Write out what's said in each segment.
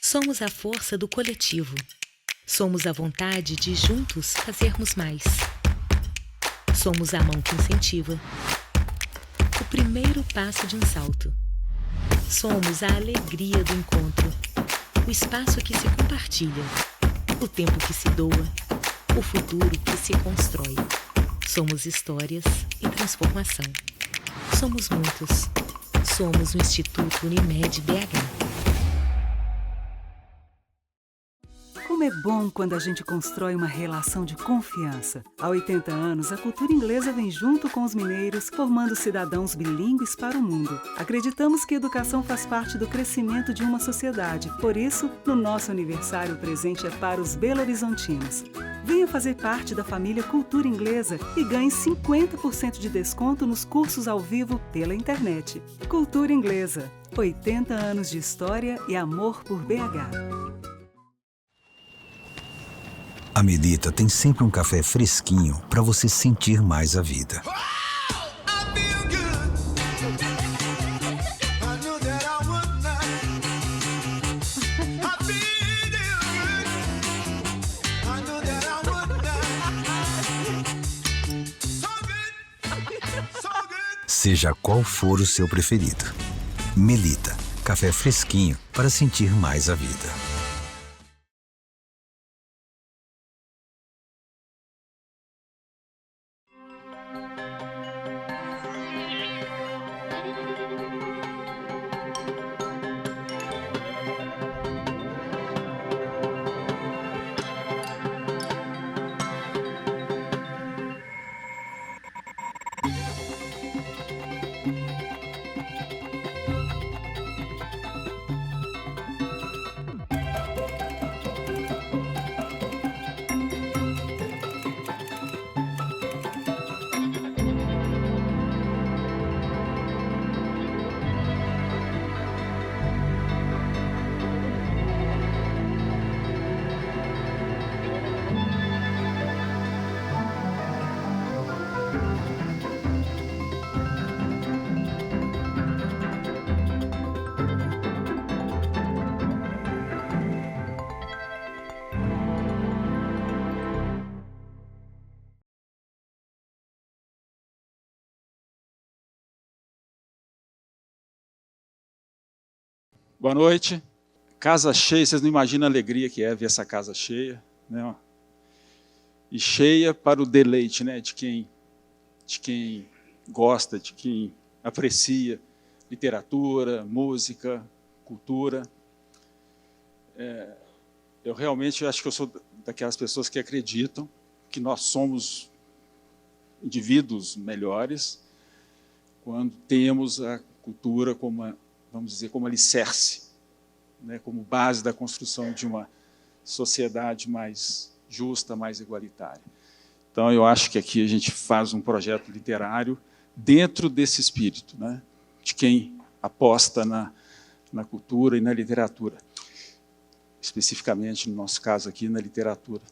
Somos a força do coletivo. Somos a vontade de juntos fazermos mais. Somos a mão que incentiva. O primeiro passo de um salto. Somos a alegria do encontro. O espaço que se compartilha. O tempo que se doa. O futuro que se constrói. Somos histórias e transformação. Somos muitos. Somos o Instituto Unimed BH. Como é bom quando a gente constrói uma relação de confiança. Há 80 anos, a cultura inglesa vem junto com os mineiros, formando cidadãos bilíngues para o mundo. Acreditamos que a educação faz parte do crescimento de uma sociedade. Por isso, no nosso aniversário, o presente é para os belo-horizontinos. Venha fazer parte da família Cultura Inglesa e ganhe 50% de desconto nos cursos ao vivo pela internet. Cultura Inglesa, 80 anos de história e amor por BH. A Melita tem sempre um café fresquinho para você sentir mais a vida. Seja qual for o seu preferido. Melita, café fresquinho para sentir mais a vida. Boa noite. Casa cheia, vocês não imaginam a alegria que é ver essa casa cheia, né? E cheia para o deleite, né? de quem gosta, de quem aprecia literatura, música, cultura. Eu realmente acho que eu sou daquelas pessoas que acreditam que nós somos indivíduos melhores quando temos a cultura como vamos dizer, como alicerce, né, como base da construção de uma sociedade mais justa, mais igualitária. Então, eu acho que aqui a gente faz um projeto literário dentro desse espírito, né, de quem aposta na cultura e na literatura, especificamente, no nosso caso aqui, na literatura.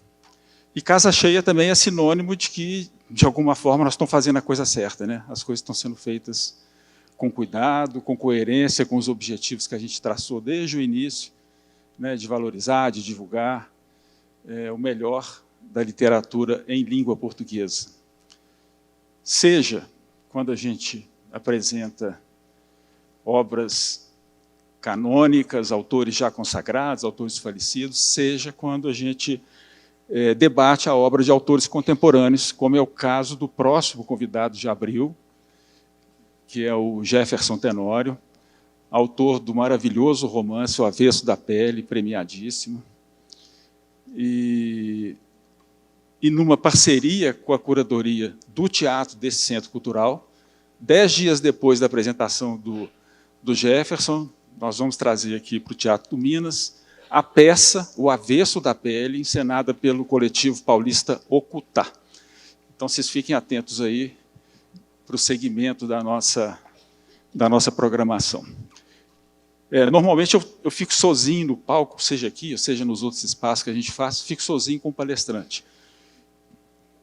E casa cheia também é sinônimo de que, de alguma forma, nós estamos fazendo a coisa certa, né? As coisas estão sendo feitas com cuidado, com coerência com os objetivos que a gente traçou desde o início, né, de valorizar, de divulgar o melhor da literatura em língua portuguesa. Seja quando a gente apresenta obras canônicas, autores já consagrados, autores falecidos, seja quando a gente debate a obra de autores contemporâneos, como é o caso do próximo convidado de abril, que é o Jefferson Tenório, autor do maravilhoso romance O Avesso da Pele, premiadíssimo. E numa parceria com a curadoria do teatro desse centro cultural, 10 dias depois da apresentação do Jefferson, nós vamos trazer aqui para o Teatro do Minas a peça O Avesso da Pele, encenada pelo coletivo paulista Ocutá. Então, vocês fiquem atentos aí para o segmento da nossa programação. Normalmente eu fico sozinho no palco, seja aqui, ou seja nos outros espaços que a gente faz, fico sozinho com o palestrante.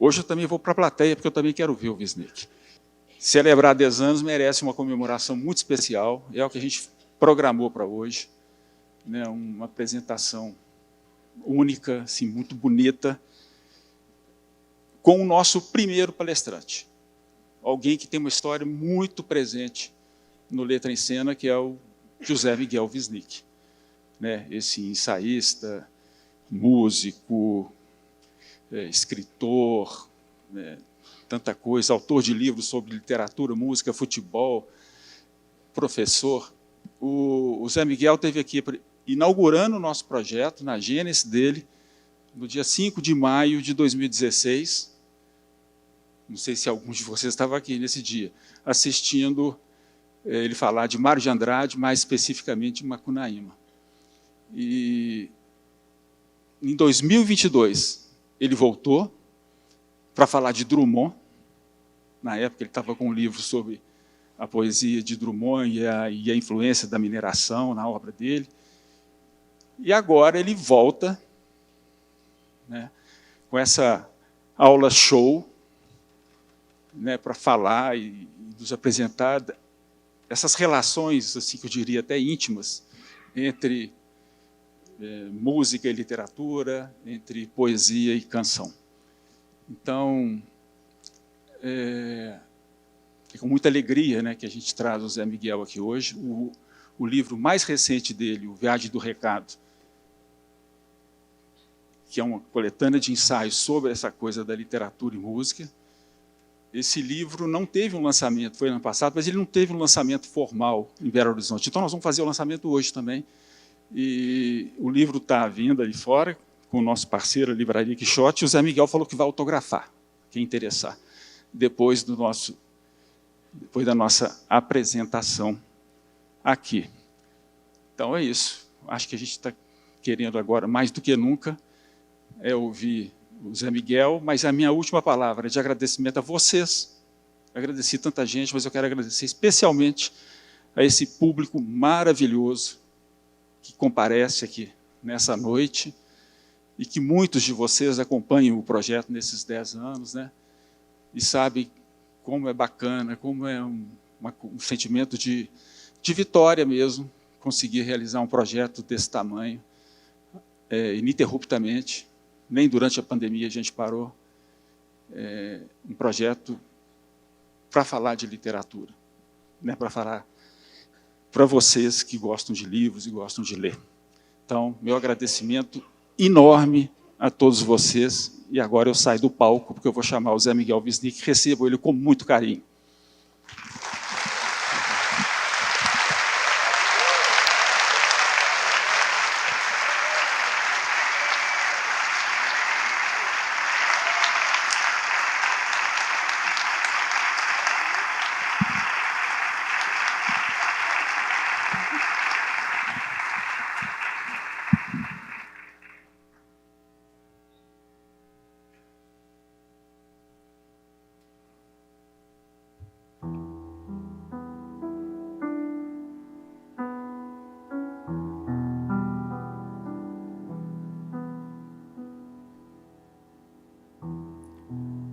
Hoje eu também vou para a plateia, porque eu também quero ver o Wisnik. Celebrar 10 anos merece uma comemoração muito especial, é o que a gente programou para hoje. né, uma apresentação única, assim, muito bonita, com o nosso primeiro palestrante. Alguém que tem uma história muito presente no Letra em Cena, que é o José Miguel Wisnik, né, esse ensaísta, músico, escritor, né, tanta coisa, autor de livros sobre literatura, música, futebol, professor. O Zé Miguel esteve aqui inaugurando o nosso projeto, na gênese dele, no dia 5 de maio de 2016. Não sei se alguns de vocês estavam aqui nesse dia, assistindo ele falar de Mário de Andrade, mais especificamente de Macunaíma. E em 2022, ele voltou para falar de Drummond. Na época, ele estava com um livro sobre a poesia de Drummond e a influência da mineração na obra dele. E agora ele volta, né, com essa aula show, né, para falar e nos apresentar essas relações, assim, que eu diria até íntimas, entre música e literatura, entre poesia e canção. Então, é com muita alegria, né, que a gente traz o Zé Miguel aqui hoje. O livro mais recente dele, O Viagem do Recado, que é uma coletânea de ensaios sobre essa coisa da literatura e música. Esse livro não teve um lançamento, foi ano passado, mas ele não teve um lançamento formal em Belo Horizonte. Então, nós vamos fazer o lançamento hoje também. E o livro está à venda ali fora, com o nosso parceiro, a Livraria Quixote, e o Zé Miguel falou que vai autografar, quem interessar, depois da nossa apresentação aqui. Então, é isso. Acho que a gente está querendo agora, mais do que nunca, ouvir o Zé Miguel, mas a minha última palavra é de agradecimento a vocês. Agradeci tanta gente, mas eu quero agradecer especialmente a esse público maravilhoso que comparece aqui nessa noite e que muitos de vocês acompanham o projeto nesses 10 anos, né? E sabem como é bacana, como é um sentimento de vitória mesmo, conseguir realizar um projeto desse tamanho, ininterruptamente. Nem durante a pandemia a gente parou. Um projeto para falar de literatura, né? Para falar para vocês que gostam de livros e gostam de ler. Então, meu agradecimento enorme a todos vocês. E agora eu saio do palco, porque eu vou chamar o Zé Miguel Wisnik, recebo ele com muito carinho.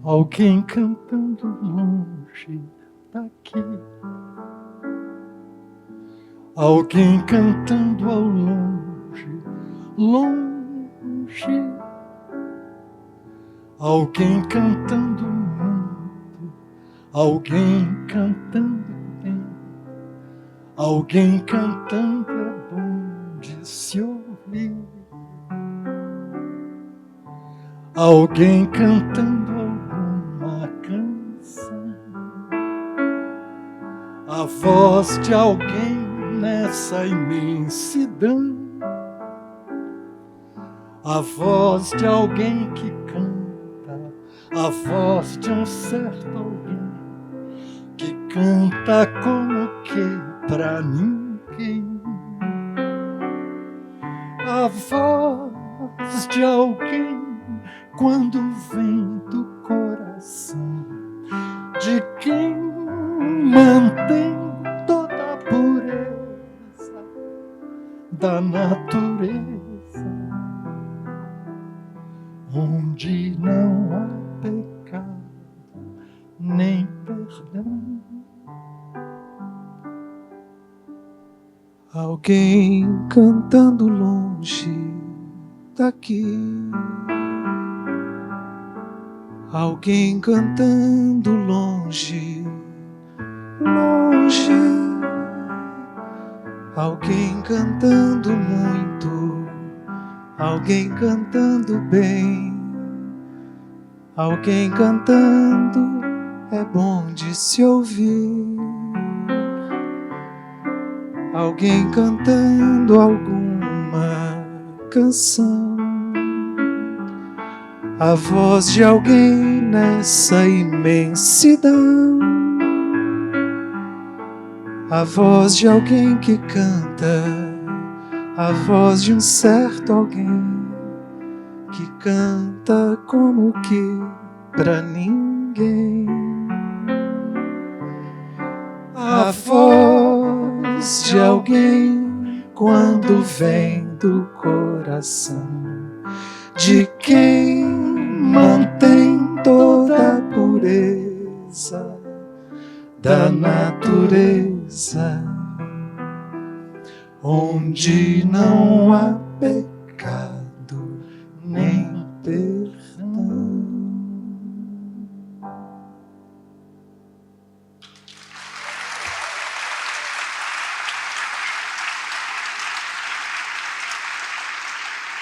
Alguém cantando longe daqui, alguém cantando ao longe, longe, alguém cantando muito, alguém cantando bem, alguém cantando é bom de se ouvir, alguém cantando alguma canção, a voz de alguém nessa imensidão, a voz de alguém que canta, a voz de um certo alguém que canta como que pra ninguém, a voz de alguém quando vem do coração de quem mantém toda a pureza da natureza, onde não há pecado nem perdão. Alguém cantando longe daqui. Alguém cantando longe, longe. Alguém cantando muito, alguém cantando bem. Alguém cantando é bom de se ouvir. Alguém cantando alguma canção. A voz de alguém nessa imensidão. A voz de alguém que canta. A voz de um certo alguém que canta como que pra ninguém. A voz de alguém quando vem do coração de quem mantém toda a pureza da natureza, onde não há pecado nem perdão.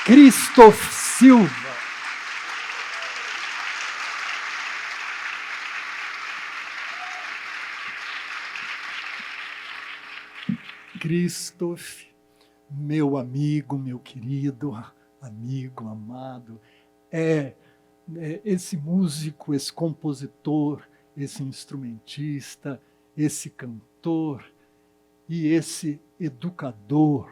Christoph Silva. Christoph, meu amigo, meu querido, amigo, amado, é esse músico, esse compositor, esse instrumentista, esse cantor e esse educador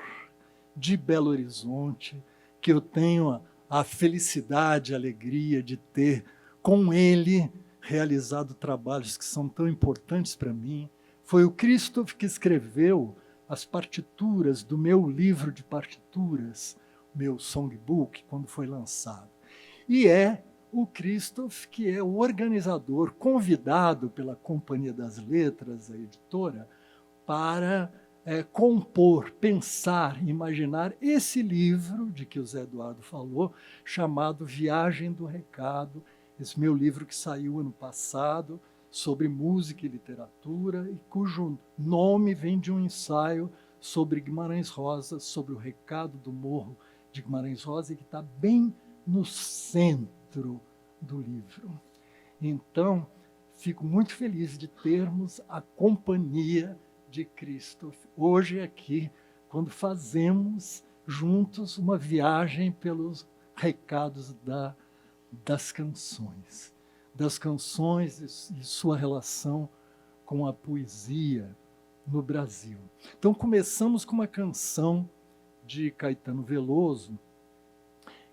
de Belo Horizonte, que eu tenho a felicidade, a alegria de ter com ele realizado trabalhos que são tão importantes para mim. Foi o Christoph que escreveu as partituras do meu livro de partituras, meu songbook, quando foi lançado. E é o Christoph que é o organizador, convidado pela Companhia das Letras, a editora, para compor, pensar, imaginar esse livro de que o Zé Eduardo falou, chamado Viagem do Recado, esse meu livro que saiu ano passado, sobre música e literatura, e cujo nome vem de um ensaio sobre Guimarães Rosa, sobre o recado do Morro de Guimarães Rosa, e que está bem no centro do livro. Então, fico muito feliz de termos a companhia de Christoph hoje aqui, quando fazemos juntos uma viagem pelos recados das canções e sua relação com a poesia no Brasil. Então começamos com uma canção de Caetano Veloso,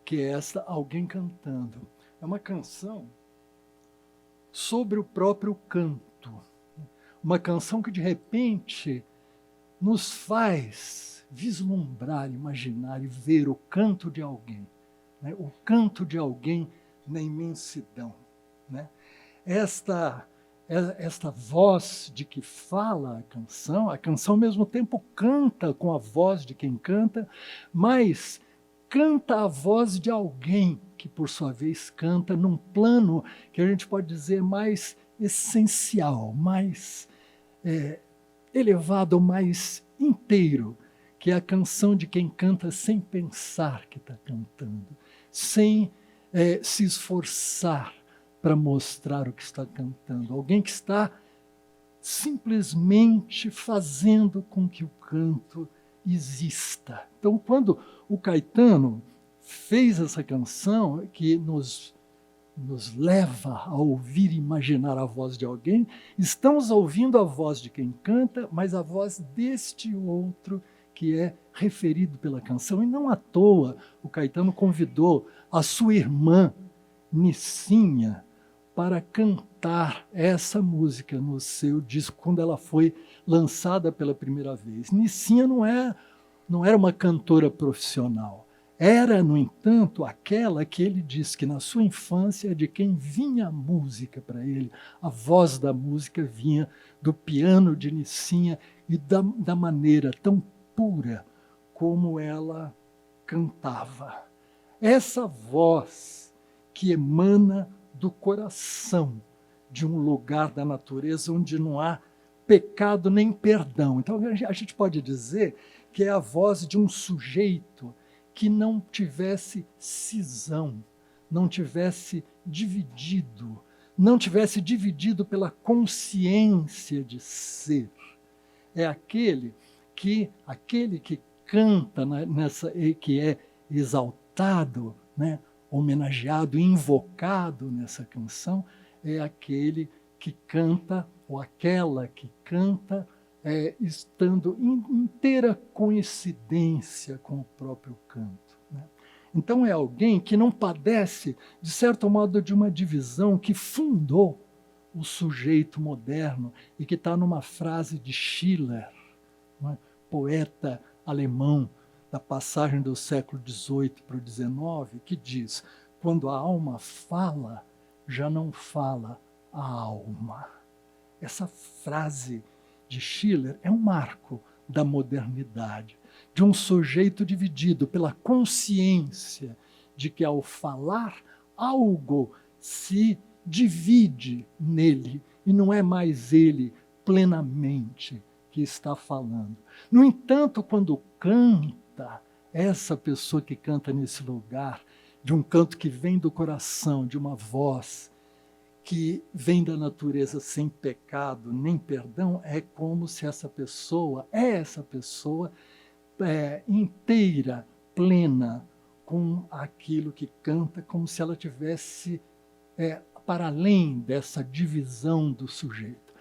que é essa Alguém Cantando. É uma canção sobre o próprio canto, uma canção que de repente nos faz vislumbrar, imaginar e ver o canto de alguém, né? O canto de alguém na imensidão. Né? Esta voz de que fala a canção ao mesmo tempo canta com a voz de quem canta, mas canta a voz de alguém que, por sua vez, canta num plano que a gente pode dizer mais essencial, mais elevado, mais inteiro, que é a canção de quem canta sem pensar que está cantando, sem se esforçar para mostrar o que está cantando. Alguém que está simplesmente fazendo com que o canto exista. Então, quando o Caetano fez essa canção, que nos leva a ouvir e imaginar a voz de alguém, estamos ouvindo a voz de quem canta, mas a voz deste outro que é referido pela canção. E não à toa o Caetano convidou a sua irmã, Nicinha, para cantar essa música no seu disco, quando ela foi lançada pela primeira vez. Nicinha não era uma cantora profissional. Era, no entanto, aquela que ele diz que na sua infância é de quem vinha a música para ele. A voz da música vinha do piano de Nicinha e da maneira tão pura como ela cantava. Essa voz que emana do coração de um lugar da natureza onde não há pecado nem perdão. Então a gente pode dizer que é a voz de um sujeito que não tivesse cisão, não tivesse dividido pela consciência de ser. É aquele que canta que é exaltado, né, homenageado, invocado nessa canção, é aquele que canta, ou aquela que canta, estando em inteira coincidência com o próprio canto, né? Então é alguém que não padece, de certo modo, de uma divisão que fundou o sujeito moderno e que está numa frase de Schiller, né, poeta alemão da passagem do século XVIII para o XIX, que diz: quando a alma fala, já não fala a alma. Essa frase de Schiller é um marco da modernidade, de um sujeito dividido pela consciência de que, ao falar, algo se divide nele e não é mais ele plenamente que está falando. No entanto, quando canta, essa pessoa que canta nesse lugar, de um canto que vem do coração, de uma voz que vem da natureza sem pecado nem perdão, é como se essa pessoa inteira, plena, com aquilo que canta, como se ela tivesse para além dessa divisão do sujeito.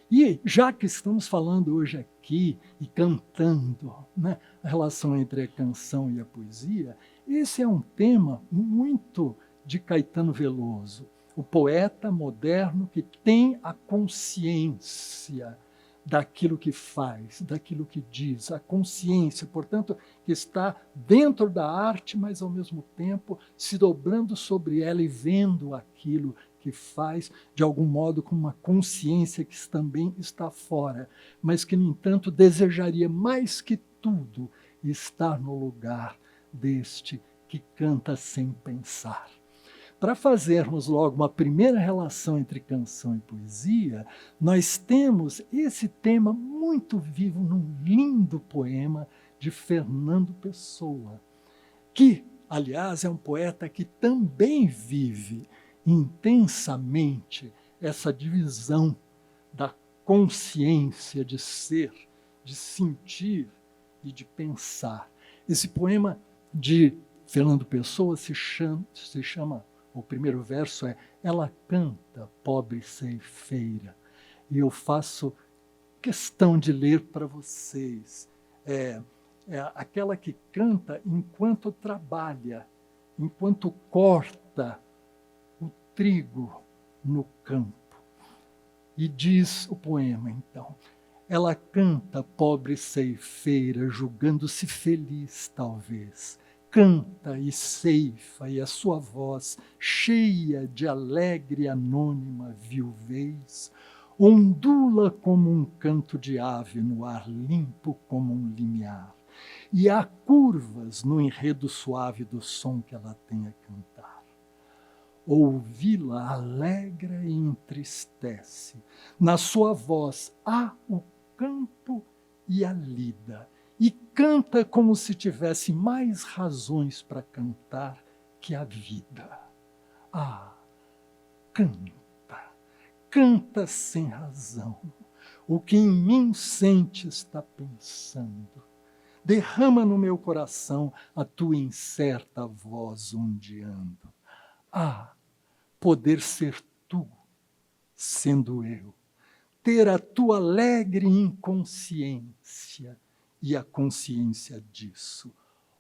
E já que estamos falando hoje aqui e cantando, né, a relação entre a canção e a poesia, esse é um tema muito de Caetano Veloso, o poeta moderno que tem a consciência daquilo que faz, daquilo que diz, a consciência, portanto, que está dentro da arte, mas ao mesmo tempo se dobrando sobre ela e vendo aquilo que faz, de algum modo, com uma consciência que também está fora, mas que, no entanto, desejaria mais que tudo estar no lugar deste que canta sem pensar. Para fazermos logo uma primeira relação entre canção e poesia, nós temos esse tema muito vivo num lindo poema de Fernando Pessoa, que, aliás, é um poeta que também vive intensamente essa divisão da consciência de ser, de sentir e de pensar. Esse poema de Fernando Pessoa se chama, o primeiro verso é: ela canta, pobre ceifeira. E eu faço questão de ler para vocês. É aquela que canta enquanto trabalha, enquanto corta o trigo no campo. E diz o poema, então: ela canta, pobre ceifeira, julgando-se feliz, talvez. Canta e ceifa, e a sua voz, cheia de alegre e anônima viuvez, ondula como um canto de ave no ar limpo como um limiar. E há curvas no enredo suave do som que ela tem a cantar. Ouvi-la alegra e entristece. Na sua voz há o canto e a lida. E canta como se tivesse mais razões para cantar que a vida. Ah, canta, canta sem razão. O que em mim sente está pensando. Derrama no meu coração a tua incerta voz ondeando. Ah, poder ser tu, sendo eu. Ter a tua alegre inconsciência e a consciência disso.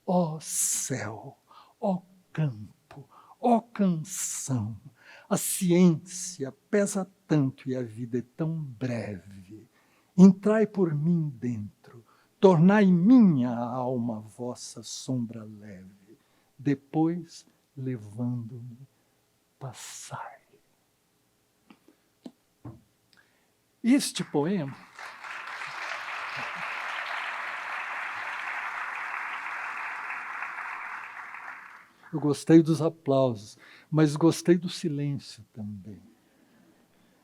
Ó céu, ó campo, ó canção, a ciência pesa tanto e a vida é tão breve. Entrai por mim dentro, tornai minha alma vossa sombra leve, depois, levando-me, passai. Este poema Eu gostei dos aplausos, mas gostei do silêncio também,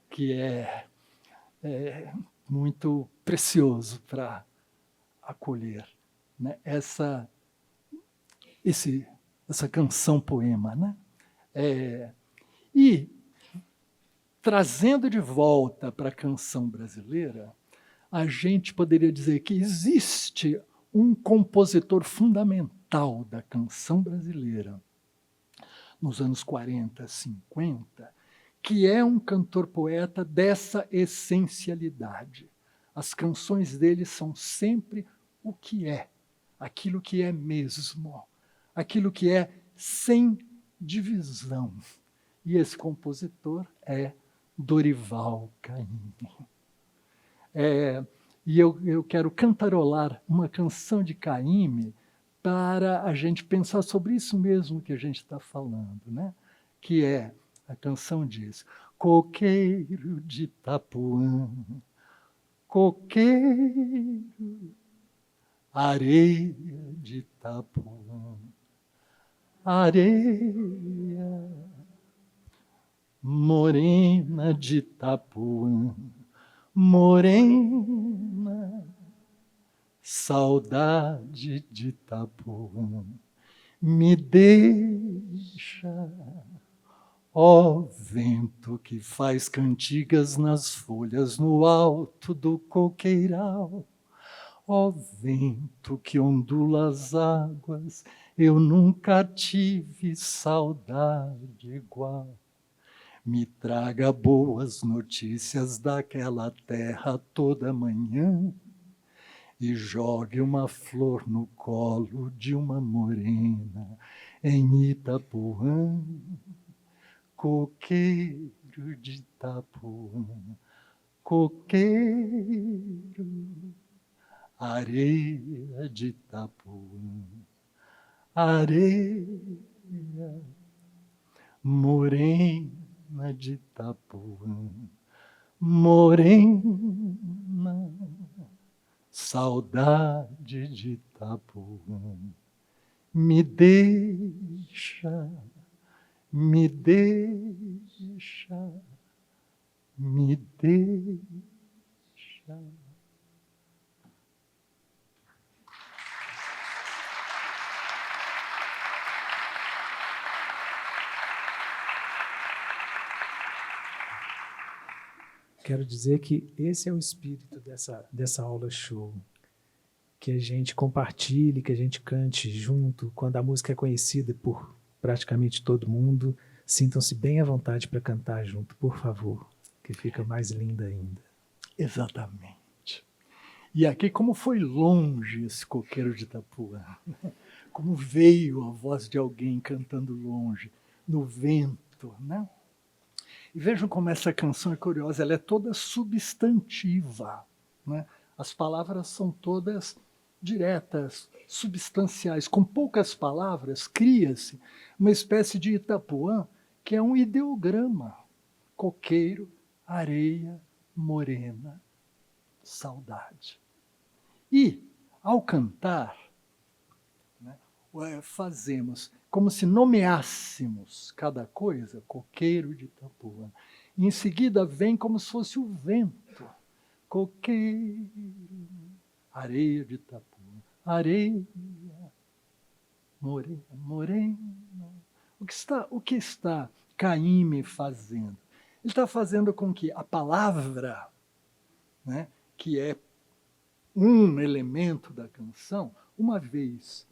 que é muito precioso para acolher, né? Essa canção-poema. Né? E, trazendo de volta para a canção brasileira, a gente poderia dizer que existe um compositor fundamental da canção brasileira, nos anos 40, 50, que é um cantor-poeta dessa essencialidade. As canções dele são sempre o que é, aquilo que é mesmo, aquilo que é sem divisão. E esse compositor é Dorival Caymmi. E eu quero cantarolar uma canção de Caymmi para a gente pensar sobre isso mesmo que a gente está falando, né? Que é, a canção diz: coqueiro de Itapuã, coqueiro, areia de Itapuã, areia morena de Itapuã, morena, saudade de Itapuã, me deixa, ó vento que faz cantigas nas folhas no alto do coqueiral, ó vento que ondula as águas, eu nunca tive saudade igual. Me traga boas notícias daquela terra toda manhã e jogue uma flor no colo de uma morena em Itapuã, coqueiro de Itapuã, coqueiro, areia de Itapuã, areia morena de Itapuã, morena, saudade de Itapuã, me deixa, me deixa, me deixa. Quero dizer que esse é o espírito dessa aula show. Que a gente compartilhe, que a gente cante junto. Quando a música é conhecida por praticamente todo mundo, sintam-se bem à vontade para cantar junto, por favor, que fica mais linda ainda. Exatamente. E aqui, como foi longe esse coqueiro de Itapuã, como veio a voz de alguém cantando longe, no vento, né? E vejam como essa canção é curiosa, ela é toda substantiva, né? As palavras são todas diretas, substanciais. Com poucas palavras, cria-se uma espécie de Itapuã, que é um ideograma. Coqueiro, areia, morena, saudade. E, ao cantar, né, fazemos como se nomeássemos cada coisa, coqueiro de Itapuã. E em seguida vem como se fosse o vento. Coqueiro, areia de Itapuã, areia, morena, morena. O que está Caymmi fazendo? Ele está fazendo com que a palavra, né, que é um elemento da canção, uma vez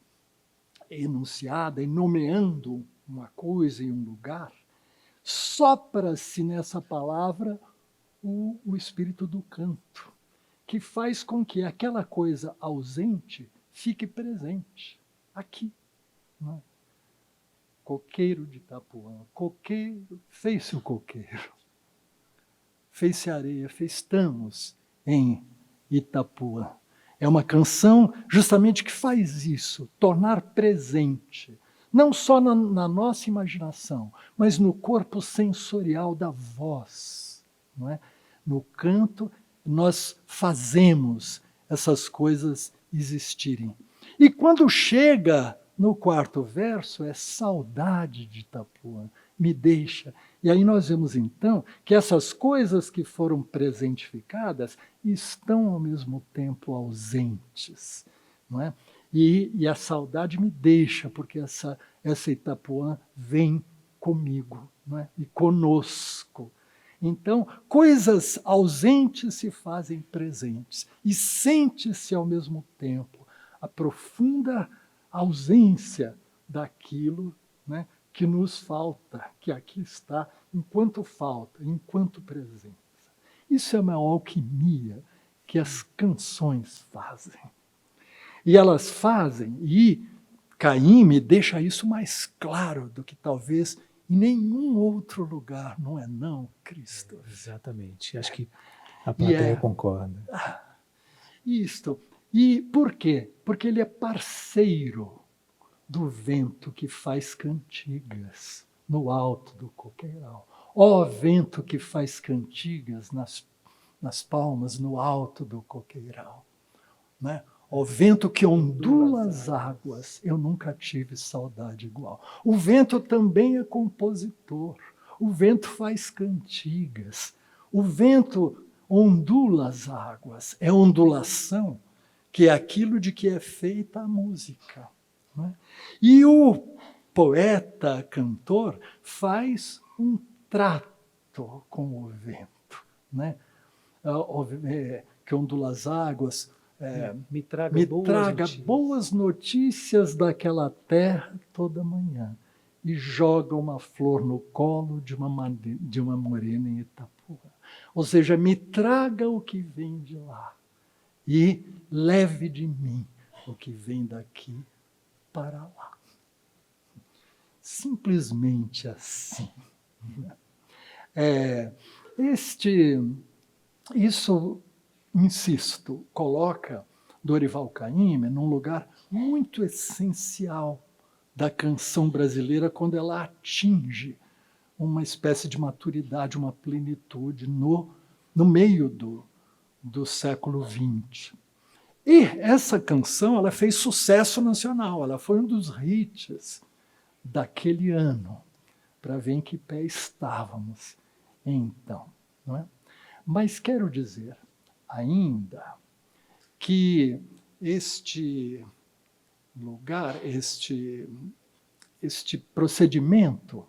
enunciada e nomeando uma coisa em um lugar, sopra-se nessa palavra o espírito do canto, que faz com que aquela coisa ausente fique presente, aqui. Né? Coqueiro de Itapuã, coqueiro, fez-se o coqueiro, fez-se areia, estamos em Itapuã. É uma canção justamente que faz isso, tornar presente, não só na nossa imaginação, mas no corpo sensorial da voz. Não é? No canto, nós fazemos essas coisas existirem. E quando chega no quarto verso é saudade de Itapuã, me deixa. E aí nós vemos então que essas coisas que foram presentificadas estão ao mesmo tempo ausentes, não é? E a saudade me deixa, porque essa Itapuã vem comigo, não é? E conosco. Então, coisas ausentes se fazem presentes e sente-se ao mesmo tempo a profunda ausência daquilo, né, que nos falta, que aqui está, enquanto falta, enquanto presença. Isso é uma alquimia que as canções fazem. E elas fazem, e Caim me deixa isso mais claro do que talvez em nenhum outro lugar, não é não, Cristo? Exatamente. Acho que a plateia concorda. Isto. E por quê? Porque ele é parceiro do vento que faz cantigas no alto do coqueiral. Ó vento que faz cantigas nas palmas no alto do coqueiral. Né? Ó vento que ondula as águas, eu nunca tive saudade igual. O vento também é compositor. O vento faz cantigas. O vento ondula as águas. É ondulação, que é aquilo de que é feita a música. Né? E o poeta, cantor, faz um trato com o vento, né? Que ondula as águas, me traga boas notícias daquela terra toda manhã e joga uma flor no colo de uma morena em Itapuã. Ou seja, me traga o que vem de lá e leve de mim o que vem daqui para lá. Simplesmente assim. Isso, insisto, coloca Dorival Caymmi num lugar muito essencial da canção brasileira quando ela atinge uma espécie de maturidade, uma plenitude no meio do século XX. E essa canção ela fez sucesso nacional, ela foi um dos hits daquele ano, para ver em que pé estávamos então. Não é? Mas quero dizer ainda que este lugar, este procedimento,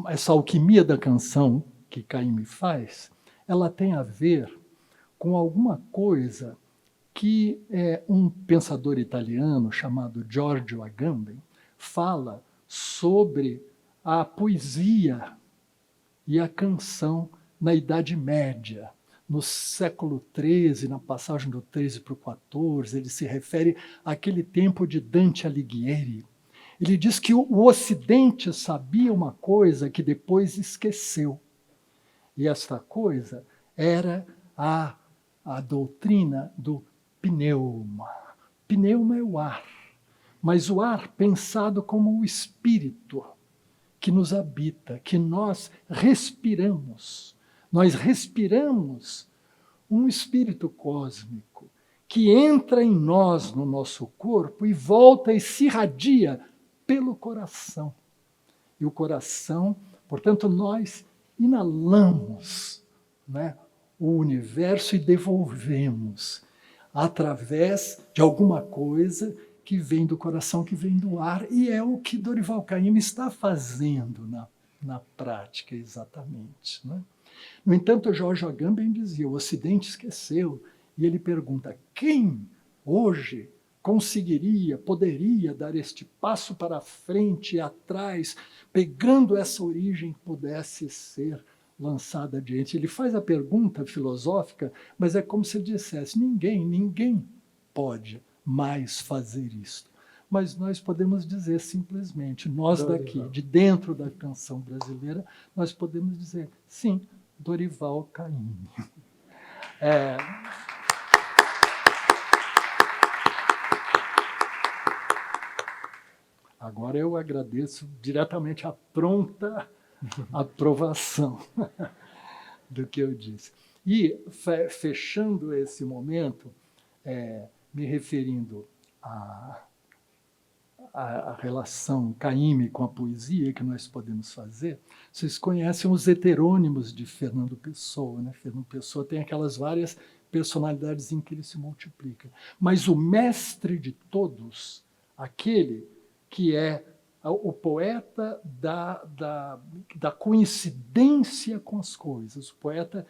essa alquimia da canção que Caymmi faz, ela tem a ver com alguma coisa que um pensador italiano chamado Giorgio Agamben fala sobre a poesia e a canção na Idade Média. No século XIII, na passagem do XIII para o XIV, ele se refere àquele tempo de Dante Alighieri. Ele diz que o Ocidente sabia uma coisa que depois esqueceu. E esta coisa era a doutrina do pneuma. Pneuma é o ar, mas o ar pensado como o espírito que nos habita, que nós respiramos. Nós respiramos um espírito cósmico que entra em nós, no nosso corpo, e volta e se irradia pelo coração. E o coração, portanto, nós inalamos, né, o universo e devolvemos através de alguma coisa que vem do coração, que vem do ar, e é o que Dorival Caymmi está fazendo na prática, exatamente. Né? No entanto, Jorge Agamben dizia, o Ocidente esqueceu, e ele pergunta, quem hoje poderia dar este passo para frente e atrás, pegando essa origem que pudesse ser lançada adiante? Ele faz a pergunta filosófica, mas é como se ele dissesse, ninguém pode mais fazer isto. Mas nós podemos dizer simplesmente, nós daqui, de dentro da canção brasileira, nós podemos dizer, sim, Dorival Caymmi. Agora eu agradeço diretamente a pronta aprovação do que eu disse. E, fechando esse momento, me referindo a relação Caymmi com a poesia que nós podemos fazer, vocês conhecem os heterônimos de Fernando Pessoa, né? Fernando Pessoa tem aquelas várias personalidades em que ele se multiplica. Mas o mestre de todos, aquele que é o poeta da coincidência com as coisas, o poeta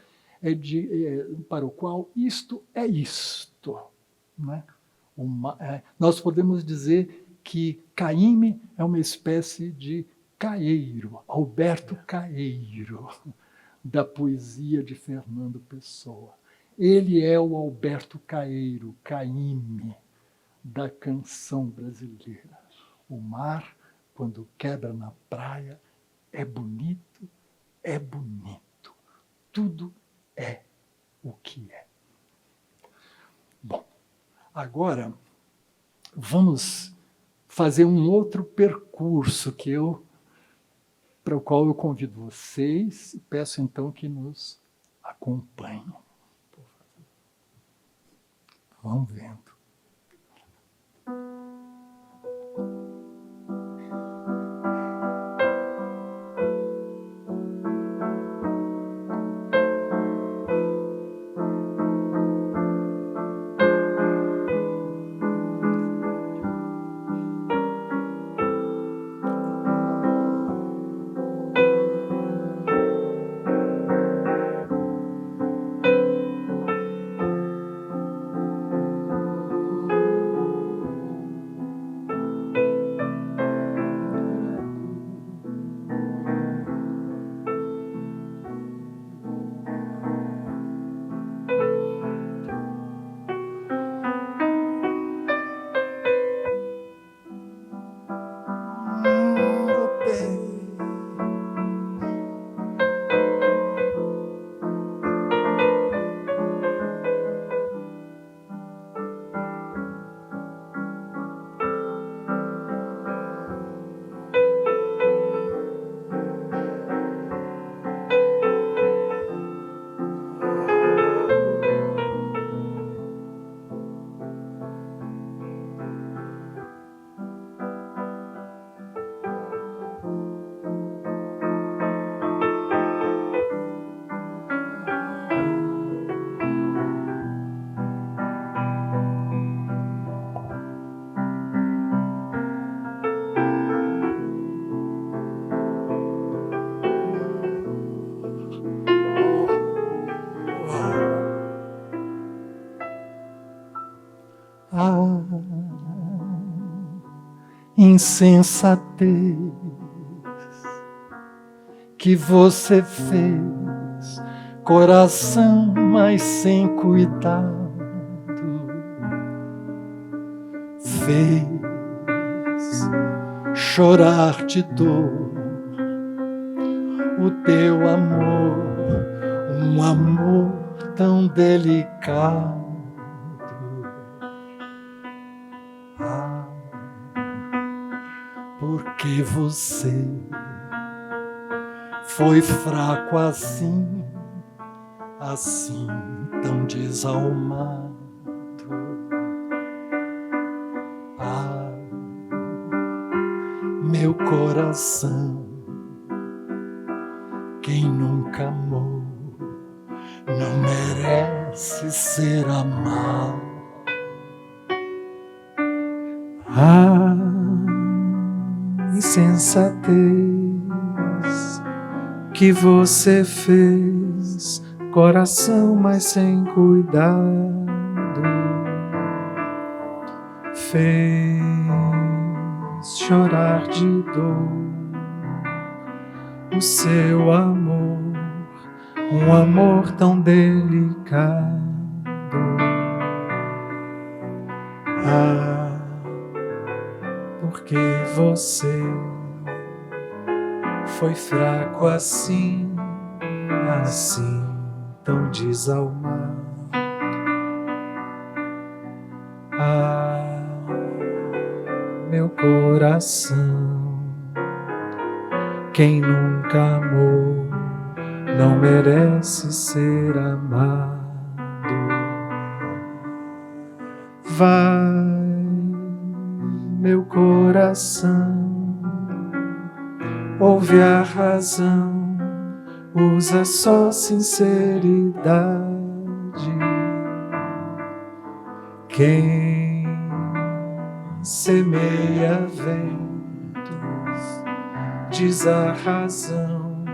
para o qual isto é isto. Né? Nós podemos dizer que Caymmi é uma espécie de Caeiro, Alberto Caeiro, da poesia de Fernando Pessoa. Ele é o Alberto Caeiro, Caymmi, da canção brasileira. O mar, quando quebra na praia, é bonito, é bonito. Tudo é o que é. Bom, agora vamos fazer um outro percurso para o qual eu convido vocês e peço então que nos acompanhem. Vão vendo. Insensatez que você fez, coração, mas sem cuidado, fez chorar de dor o teu amor, um amor tão delicado. Porque você foi fraco assim, assim tão desalmado. Ah, meu coração, quem nunca amou não merece ser amado. Ah, insensatez que você fez, coração, mas sem cuidado, fez chorar de dor o seu amor, um amor tão delicado. Ah, porque você foi fraco assim, assim tão desalmado. Ah, meu coração, quem nunca amou não merece ser amado. meu coração. Ouve a razão, usa só sinceridade. Quem semeia ventos, diz a razão,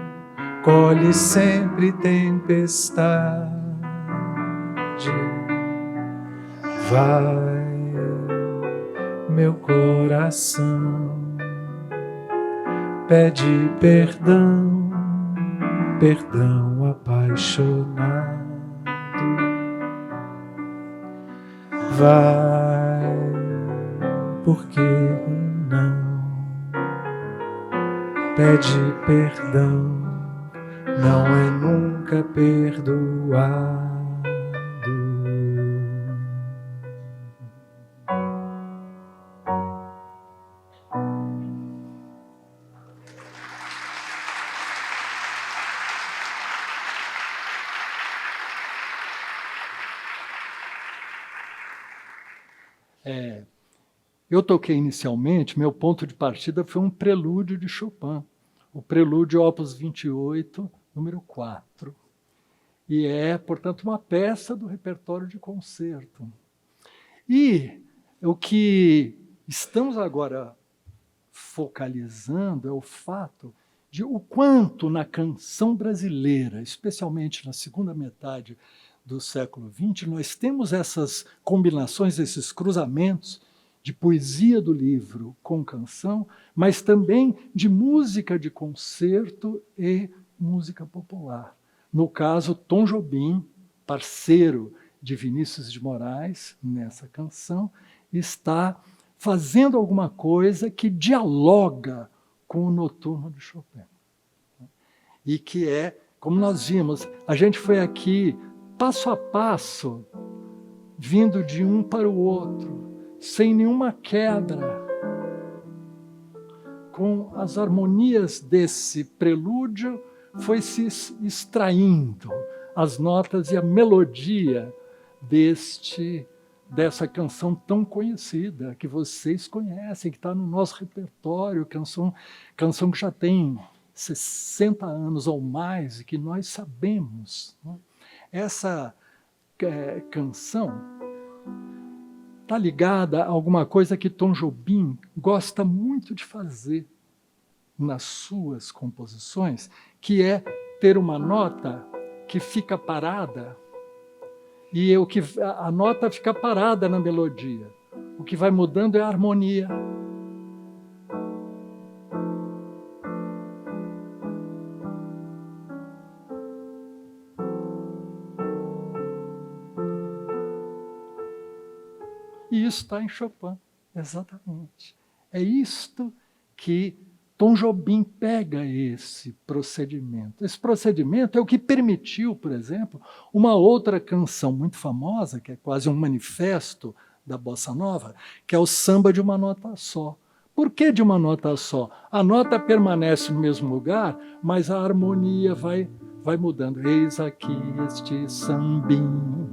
colhe sempre tempestade. Vai, meu coração, pede perdão, perdão apaixonado. Vai, porque não pede perdão, não é nunca perdoado. Eu toquei inicialmente, meu ponto de partida foi um prelúdio de Chopin, o prelúdio Opus 28, número 4. E é, portanto, uma peça do repertório de concerto. E o que estamos agora focalizando é o fato de o quanto na canção brasileira, especialmente na segunda metade do século XX, nós temos essas combinações, esses cruzamentos de poesia do livro com canção, mas também de música de concerto e música popular. No caso, Tom Jobim, parceiro de Vinícius de Moraes nessa canção, está fazendo alguma coisa que dialoga com o Noturno de Chopin. E que é, como nós vimos, a gente foi aqui passo a passo, vindo de um para o outro, sem nenhuma quebra, com as harmonias desse prelúdio, foi se extraindo as notas e a melodia dessa canção tão conhecida, que vocês conhecem, que está no nosso repertório, canção que já tem 60 anos ou mais, e que nós sabemos. Né? Essa canção está ligada a alguma coisa que Tom Jobim gosta muito de fazer nas suas composições, que é ter uma nota que fica parada e a nota fica parada na melodia. O que vai mudando é a harmonia. E isso está em Chopin, exatamente. É isto que Tom Jobim pega esse procedimento. Esse procedimento é o que permitiu, por exemplo, uma outra canção muito famosa, que é quase um manifesto da Bossa Nova, que é o Samba de uma Nota Só. Por que de uma nota só? A nota permanece no mesmo lugar, mas a harmonia vai mudando. Eis aqui este sambinho,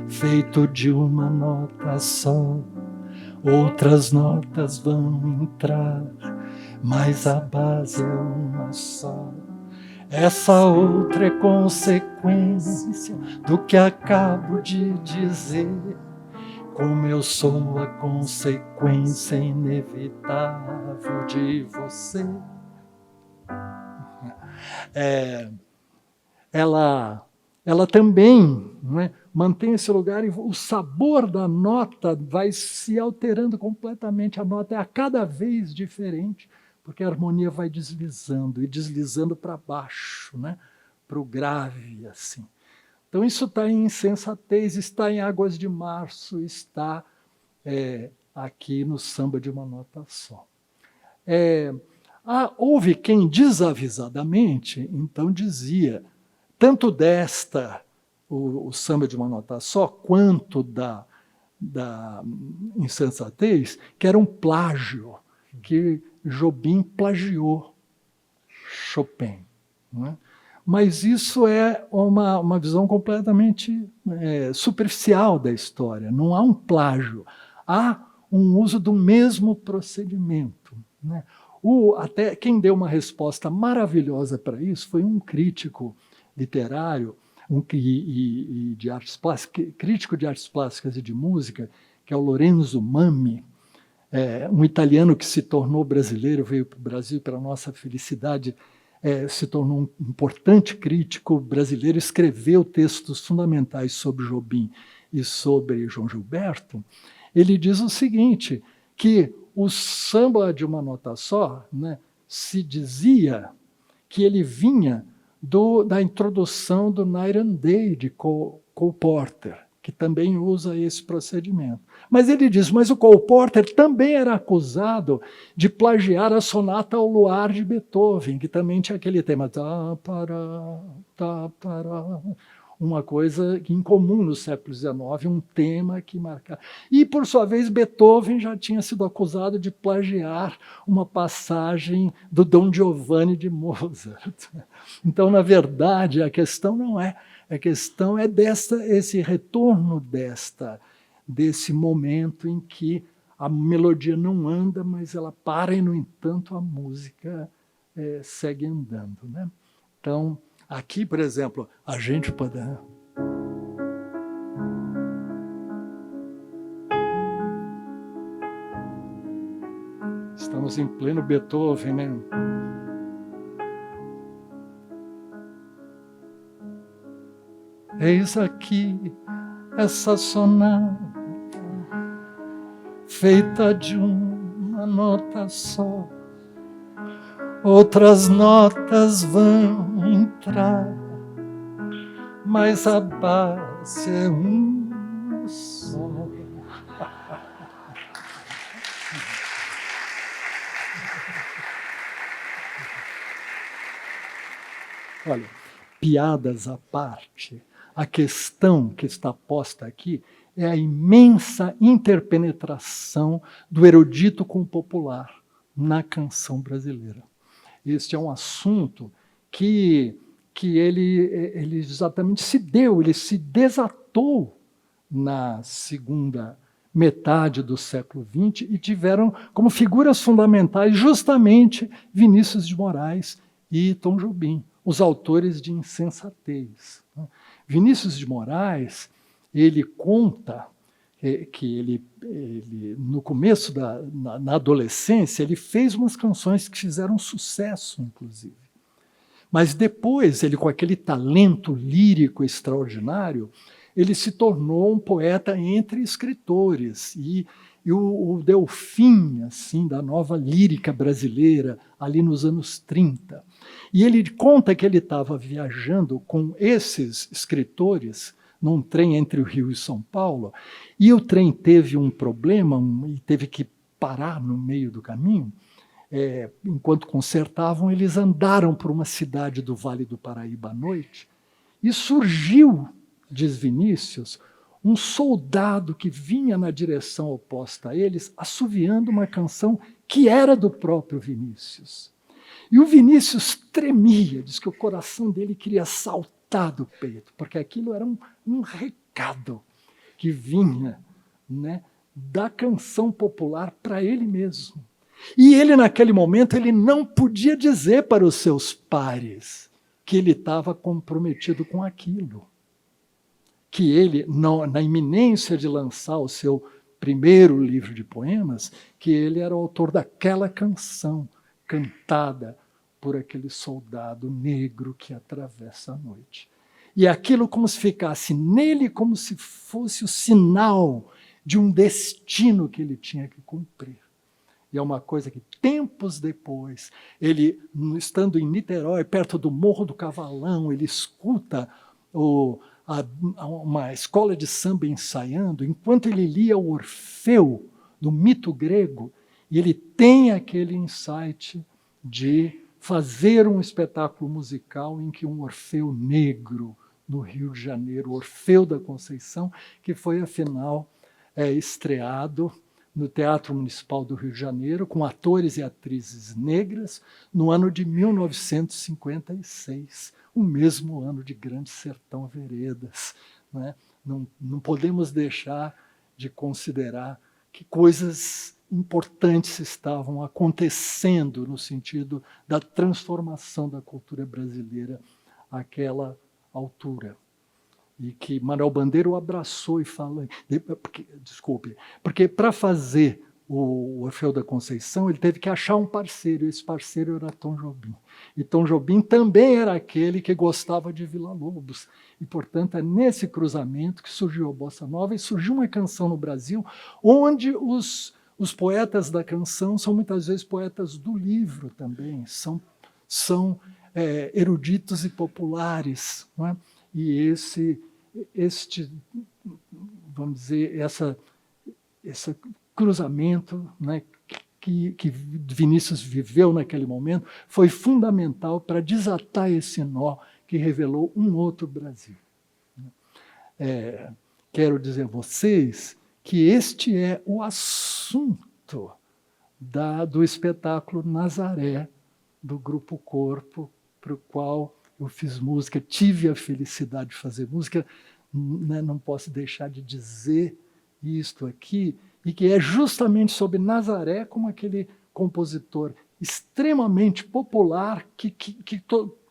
feito de uma nota só. Outras notas vão entrar, mas a base é uma só. Essa outra é consequência do que acabo de dizer. Como eu sou a consequência inevitável de você. Ela também, não é, mantém esse lugar e o sabor da nota vai se alterando completamente. A nota é a cada vez diferente, porque a harmonia vai deslizando e deslizando para baixo, né, para o grave, assim. Então isso está em Insensatez, está em Águas de Março, está aqui no Samba de uma Nota Só. Houve quem desavisadamente, então, dizia, tanto o Samba de uma Nota Só, quanto da Insensatez, que era um plágio, que Jobim plagiou Chopin, não é? Mas isso é uma visão completamente superficial da história. Não há um plágio. Há um uso do mesmo procedimento, né? Até quem deu uma resposta maravilhosa para isso foi um crítico literário, de artes plásticas, crítico de artes plásticas e de música, que é o Lorenzo Mammi, um italiano que se tornou brasileiro, veio para o Brasil para nossa felicidade, se tornou um importante crítico brasileiro, escreveu textos fundamentais sobre Jobim e sobre João Gilberto. Ele diz o seguinte, que o samba de uma nota só, né, se dizia que ele vinha da introdução do Night and Day de Cole Porter, que também usa esse procedimento. Mas ele diz, mas o Cole Porter também era acusado de plagiar a Sonata ao Luar de Beethoven, que também tinha aquele tema, tá, para, uma coisa incomum no século XIX, um tema que marcava. E, por sua vez, Beethoven já tinha sido acusado de plagiar uma passagem do Dom Giovanni de Mozart. Então, na verdade, a questão não é. A questão é esse retorno desse momento em que a melodia não anda, mas ela para e, no entanto, a música segue andando, né? Então, aqui, por exemplo, a gente pode... Estamos em pleno Beethoven, né? Eis aqui essa sonata feita de uma nota só. Outras notas vão entrar, mas a base é uma só. Olha, piadas à parte, a questão que está posta aqui é a imensa interpenetração do erudito com o popular na canção brasileira. Este é um assunto que ele exatamente ele se desatou na segunda metade do século XX e tiveram como figuras fundamentais justamente Vinícius de Moraes e Tom Jobim, os autores de Insensatez. Vinícius de Moraes, ele conta que ele no começo na adolescência, ele fez umas canções que fizeram sucesso, inclusive. Mas depois, ele com aquele talento lírico extraordinário, ele se tornou um poeta entre escritores. E o Delfim, assim, da nova lírica brasileira, ali nos anos 30. E ele conta que ele estava viajando com esses escritores num trem entre o Rio e São Paulo, e o trem teve um problema e teve que parar no meio do caminho. Enquanto consertavam, eles andaram por uma cidade do Vale do Paraíba à noite, e surgiu, diz Vinícius, um soldado que vinha na direção oposta a eles, assoviando uma canção que era do próprio Vinícius. E o Vinícius tremia, diz que o coração dele queria saltar do peito, porque aquilo era um recado que vinha, né, da canção popular para ele mesmo. E ele, naquele momento, ele não podia dizer para os seus pares que ele estava comprometido com aquilo. Que ele, na iminência de lançar o seu primeiro livro de poemas, que ele era o autor daquela canção cantada por aquele soldado negro que atravessa a noite. E aquilo como se ficasse nele, como se fosse o sinal de um destino que ele tinha que cumprir. E é uma coisa que, tempos depois, ele, estando em Niterói, perto do Morro do Cavalão, ele escuta uma escola de samba ensaiando, enquanto ele lia o Orfeu, do mito grego, e ele tem aquele insight de fazer um espetáculo musical em que um Orfeu negro no Rio de Janeiro, Orfeu da Conceição, que foi, afinal, estreado no Teatro Municipal do Rio de Janeiro, com atores e atrizes negras, no ano de 1956, o mesmo ano de Grande Sertão Veredas. Né? Não podemos deixar de considerar que coisas importantes estavam acontecendo no sentido da transformação da cultura brasileira àquela altura. E que Manuel Bandeira o abraçou e falou... Porque para fazer o Orfeu da Conceição, ele teve que achar um parceiro, e esse parceiro era Tom Jobim. E Tom Jobim também era aquele que gostava de Villa-Lobos. E, portanto, é nesse cruzamento que surgiu a Bossa Nova e surgiu uma canção no Brasil onde os poetas da canção são muitas vezes poetas do livro também, são eruditos e populares. Não é? E vamos dizer, esse cruzamento, né, que Vinícius viveu naquele momento foi fundamental para desatar esse nó que revelou um outro Brasil. Quero dizer a vocês que este é o assunto do espetáculo Nazaré, do Grupo Corpo, para o qual eu fiz música, tive a felicidade de fazer música, né, não posso deixar de dizer isto aqui, e que é justamente sobre Nazaré como aquele compositor extremamente popular que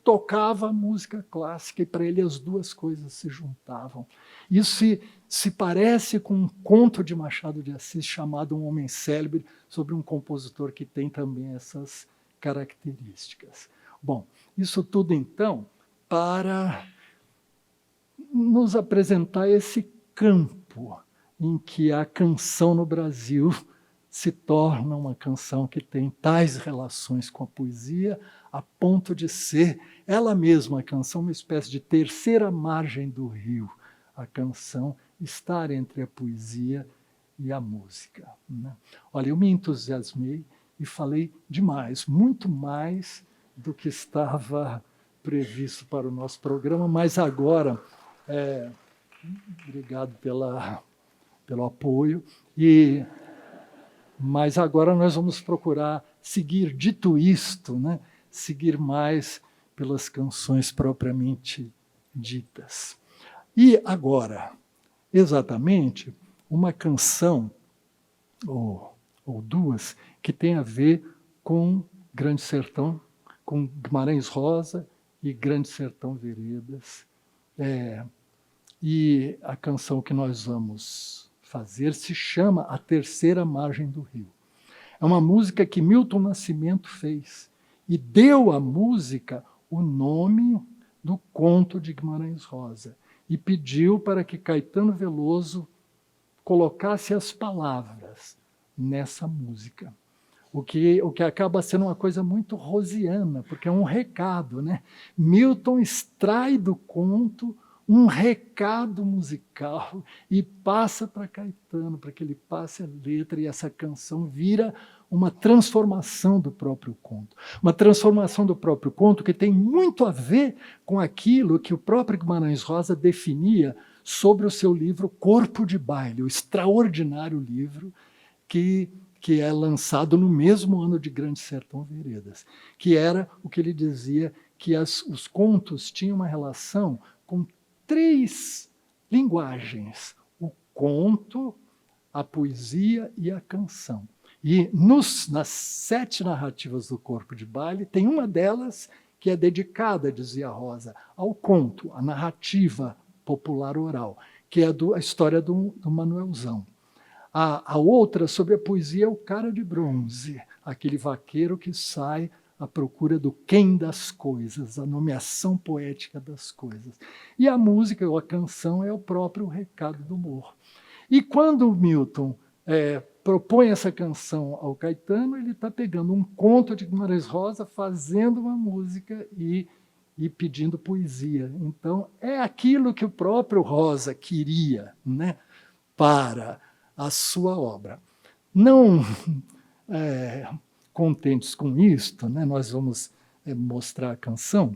tocava música clássica, e para ele as duas coisas se juntavam. Isso se parece com um conto de Machado de Assis chamado Um Homem Célebre, sobre um compositor que tem também essas características. Bom, isso tudo, então, para nos apresentar esse campo em que a canção no Brasil se torna uma canção que tem tais relações com a poesia, a ponto de ser ela mesma, a canção, uma espécie de terceira margem do rio, a canção estar entre a poesia e a música. Né? Olha, eu me entusiasmei e falei demais, muito mais do que estava previsto para o nosso programa, mas agora, obrigado pelo apoio, mas agora nós vamos procurar seguir, dito isto, né, seguir mais pelas canções propriamente ditas. E agora, exatamente, uma canção, ou duas, que tem a ver com Grande Sertão, com Guimarães Rosa e Grande Sertão Veredas. E a canção que nós vamos fazer se chama A Terceira Margem do Rio. É uma música que Milton Nascimento fez e deu à música o nome do conto de Guimarães Rosa e pediu para que Caetano Veloso colocasse as palavras nessa música. O que acaba sendo uma coisa muito rosiana, porque é um recado, né? Milton extrai do conto um recado musical e passa para Caetano, para que ele passe a letra, e essa canção vira uma transformação do próprio conto. Uma transformação do próprio conto que tem muito a ver com aquilo que o próprio Guimarães Rosa definia sobre o seu livro Corpo de Baile, o extraordinário livro que é lançado no mesmo ano de Grande Sertão Veredas, que era o que ele dizia que os contos tinham uma relação com 3 linguagens: o conto, a poesia e a canção. E nas 7 narrativas do Corpo de Baile, tem uma delas que é dedicada, dizia Rosa, ao conto, a narrativa popular oral, que é a história do Manuelzão. A outra, sobre a poesia, é o Cara de Bronze, aquele vaqueiro que sai à procura do quem das coisas, a nomeação poética das coisas. E a música, ou a canção, é o próprio recado do humor. E quando o Milton propõe essa canção ao Caetano, ele está pegando um conto de Guimarães Rosa, fazendo uma música e pedindo poesia. Então, é aquilo que o próprio Rosa queria, né, para a sua obra. Não contentes com isto, né, nós vamos mostrar a canção,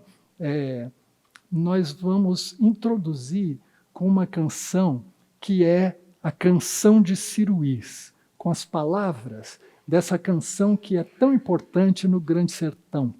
nós vamos introduzir com uma canção que é a canção de Ciruís, com as palavras dessa canção que é tão importante no Grande Sertão,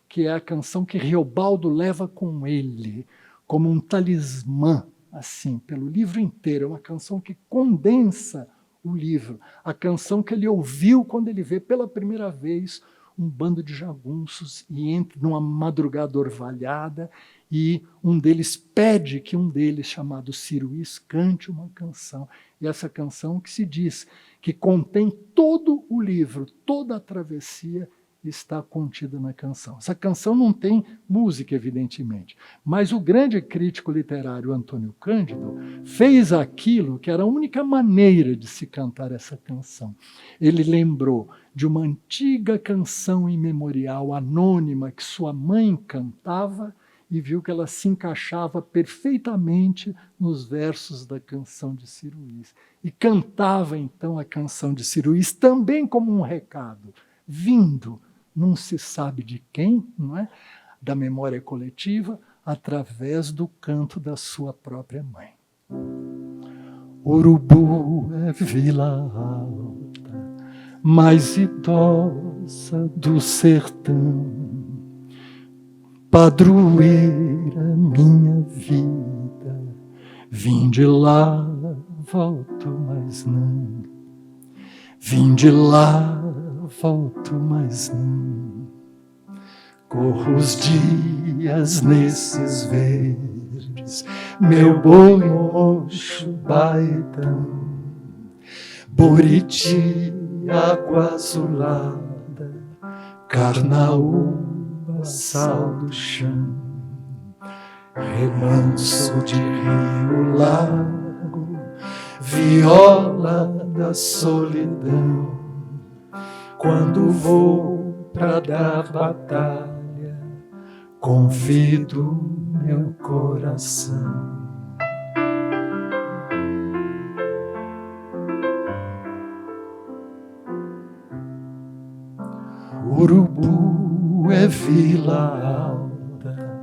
que é a canção que Riobaldo leva com ele, como um talismã, assim, pelo livro inteiro. É uma canção que condensa o livro. A canção que ele ouviu quando ele vê pela primeira vez um bando de jagunços e entra numa madrugada orvalhada e um deles pede que um deles, chamado Ciruís, cante uma canção. E essa canção que se diz que contém todo o livro, toda a travessia está contida na canção. Essa canção não tem música, evidentemente, mas o grande crítico literário Antônio Cândido fez aquilo que era a única maneira de se cantar essa canção. Ele lembrou de uma antiga canção imemorial anônima que sua mãe cantava e viu que ela se encaixava perfeitamente nos versos da canção de Ciruís. E cantava, então, a canção de Ciruís também como um recado, vindo, não se sabe de quem, não é? Da memória coletiva, através do canto da sua própria mãe. Urubu é vila alta, mais idosa do sertão, padroeira minha vida, vim de lá, volto mais não, vim de lá, volto mais não. Corro os dias nesses verdes, meu boi mocho baetão, Buriti, água azulada, carnaúba, sal do chão, remanso de rio, lago, viola da solidão. Quando vou pra dar batalha, convido meu coração. Urubu é vila alta,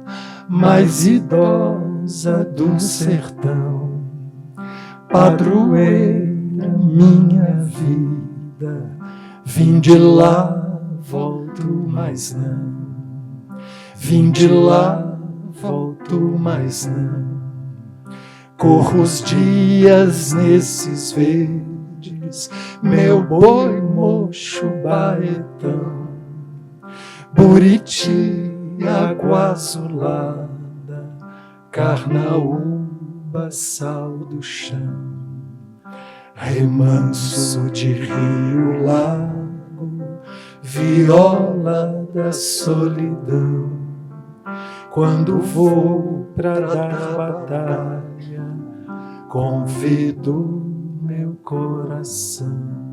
mais idosa do sertão, padroeira minha vida, vim de lá, volto mais não, vim de lá, volto mais não. Corro os dias nesses verdes, meu boi mocho baetão, Buriti, água azulada, carnaúba, sal do chão, remanso de rio, lago, viola da solidão. Quando vou pra dar batalha, convido meu coração.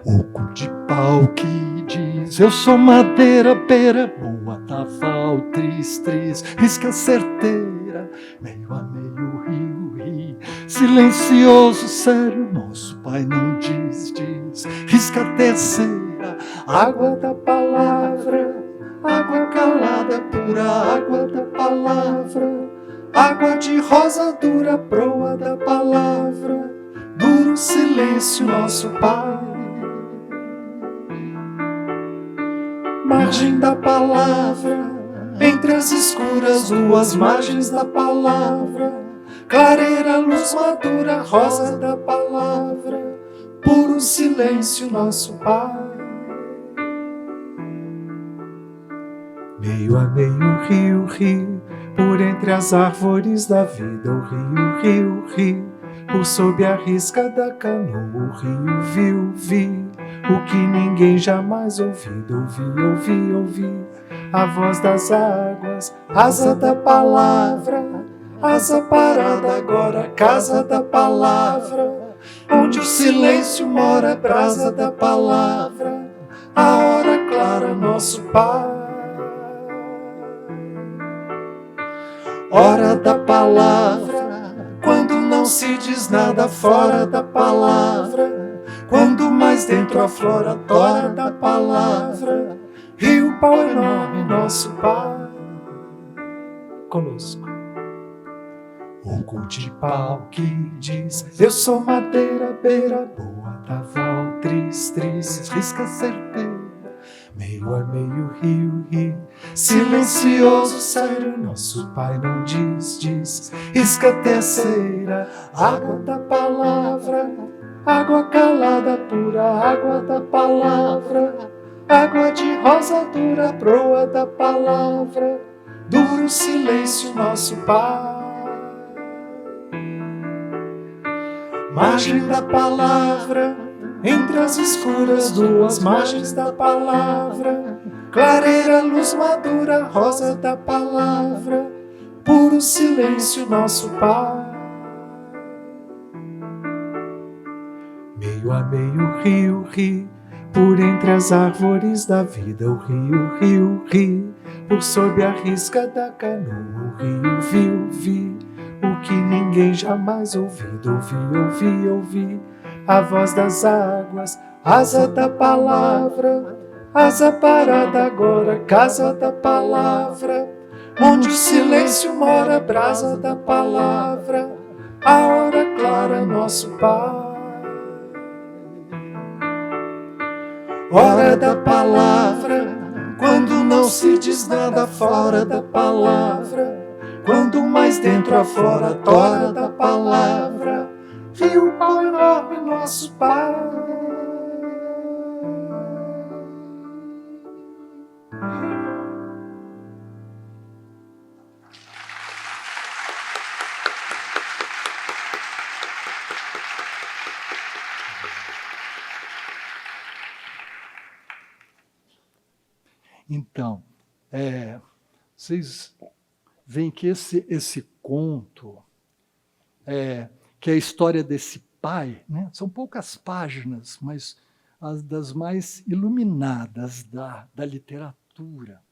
Oco de pau que diz, eu sou madeira, beira boa, taval, tris, risca certeira, meio a meio rio, silencioso, sério, nosso pai não diz, risca terceira, água da palavra, água calada, pura água da palavra, água de rosa dura, proa da palavra, duro silêncio, nosso pai. Margem da palavra, entre as escuras ruas, margens da palavra, clareira, luz madura, rosa da palavra, puro silêncio, nosso Pai. Meio a meio, rio, por entre as árvores da vida, o rio, por sob a risca da canoa, o rio vi o que ninguém jamais ouviu, ouvi a voz das águas, asa da palavra, asa parada agora, casa da palavra, onde o silêncio mora, brasa da palavra, a hora clara, nosso Pai. Hora da palavra, quando não se diz nada fora da palavra, quando mais dentro aflora a tora da palavra, rio, pau enorme, nosso Pai. Conosco. Oco de pau que diz: eu sou madeira, beira boa, taval, tris, risca certeira. Meio a meio, rio, silencioso, sério, nosso pai não diz, risca terceira. Água da palavra, água calada, pura água da palavra. Água de rosa dura, proa da palavra. Duro silêncio, nosso pai. Margem da palavra, entre as escuras duas margens da palavra. Clareira, luz madura, rosa da palavra. Puro silêncio, nosso pai. Meio a meio, rio, por entre as árvores da vida. O rio, por sob a risca da canoa. O rio, vi o que ninguém jamais ouvido. Ouvi a voz das águas, asa da palavra, asa parada agora, casa da palavra, onde o silêncio mora, brasa da palavra, a hora clara, nosso Pai. Hora da palavra, quando não se diz nada fora da palavra, quando mais dentro afora, tora da palavra, rio pau enorme, nosso Pai. Então, vocês veem que esse conto, que é a história desse pai, né? São poucas páginas, mas as das mais iluminadas da literatura.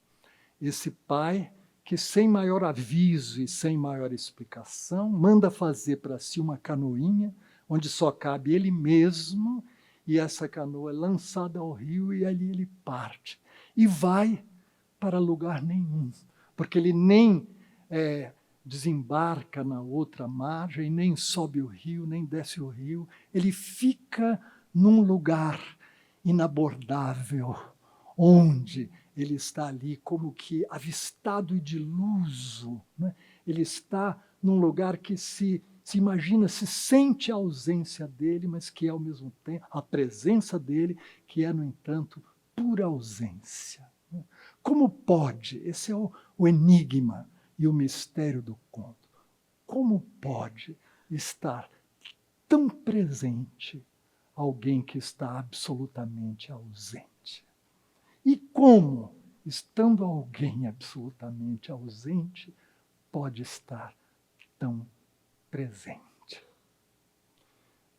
Esse pai que, sem maior aviso e sem maior explicação, manda fazer para si uma canoinha, onde só cabe ele mesmo, e essa canoa é lançada ao rio e ali ele parte. E vai para lugar nenhum, porque ele nem desembarca na outra margem, nem sobe o rio, nem desce o rio. Ele fica num lugar inabordável, onde ele está ali como que avistado e de luso, né? Ele está num lugar que se imagina, se sente a ausência dele, mas que é ao mesmo tempo a presença dele, que é, no entanto, pura ausência. Como pode? Esse é o enigma e o mistério do conto. Como pode estar tão presente alguém que está absolutamente ausente? E como, estando alguém absolutamente ausente, pode estar tão presente?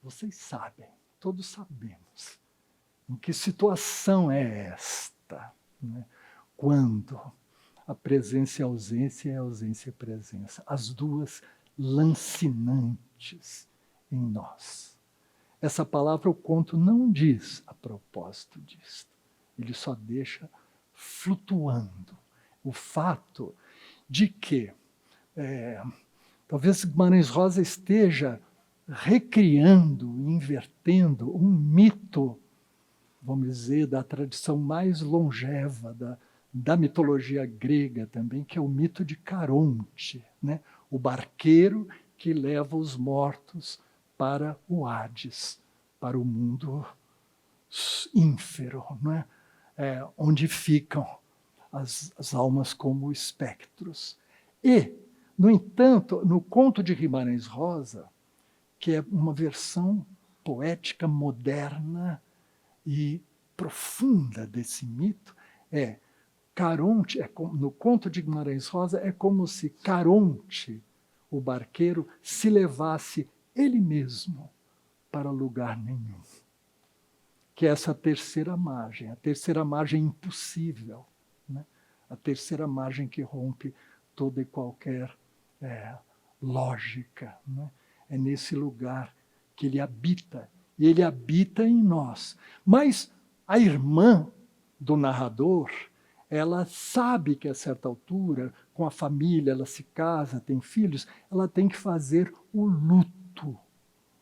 Vocês sabem, todos sabemos, em que situação é esta, né? Quando a presença e a ausência é a ausência e a presença, as duas lancinantes em nós. Essa palavra o conto não diz a propósito disto. Ele só deixa flutuando o fato de que talvez Guimarães Rosa esteja recriando, invertendo um mito, vamos dizer, da tradição mais longeva da mitologia grega também, que é o mito de Caronte, né? O barqueiro que leva os mortos para o Hades, para o mundo ínfero, não é? Onde ficam as almas como espectros. E, no entanto, no conto de Guimarães Rosa, que é uma versão poética moderna e profunda desse mito, Caronte, no conto de Guimarães Rosa, é como se Caronte, o barqueiro, se levasse ele mesmo para lugar nenhum. Que é essa terceira margem, a terceira margem impossível, né? A terceira margem que rompe toda e qualquer lógica, né? É nesse lugar que ele habita, e ele habita em nós. Mas a irmã do narrador, ela sabe que a certa altura, com a família, ela se casa, tem filhos, ela tem que fazer o luto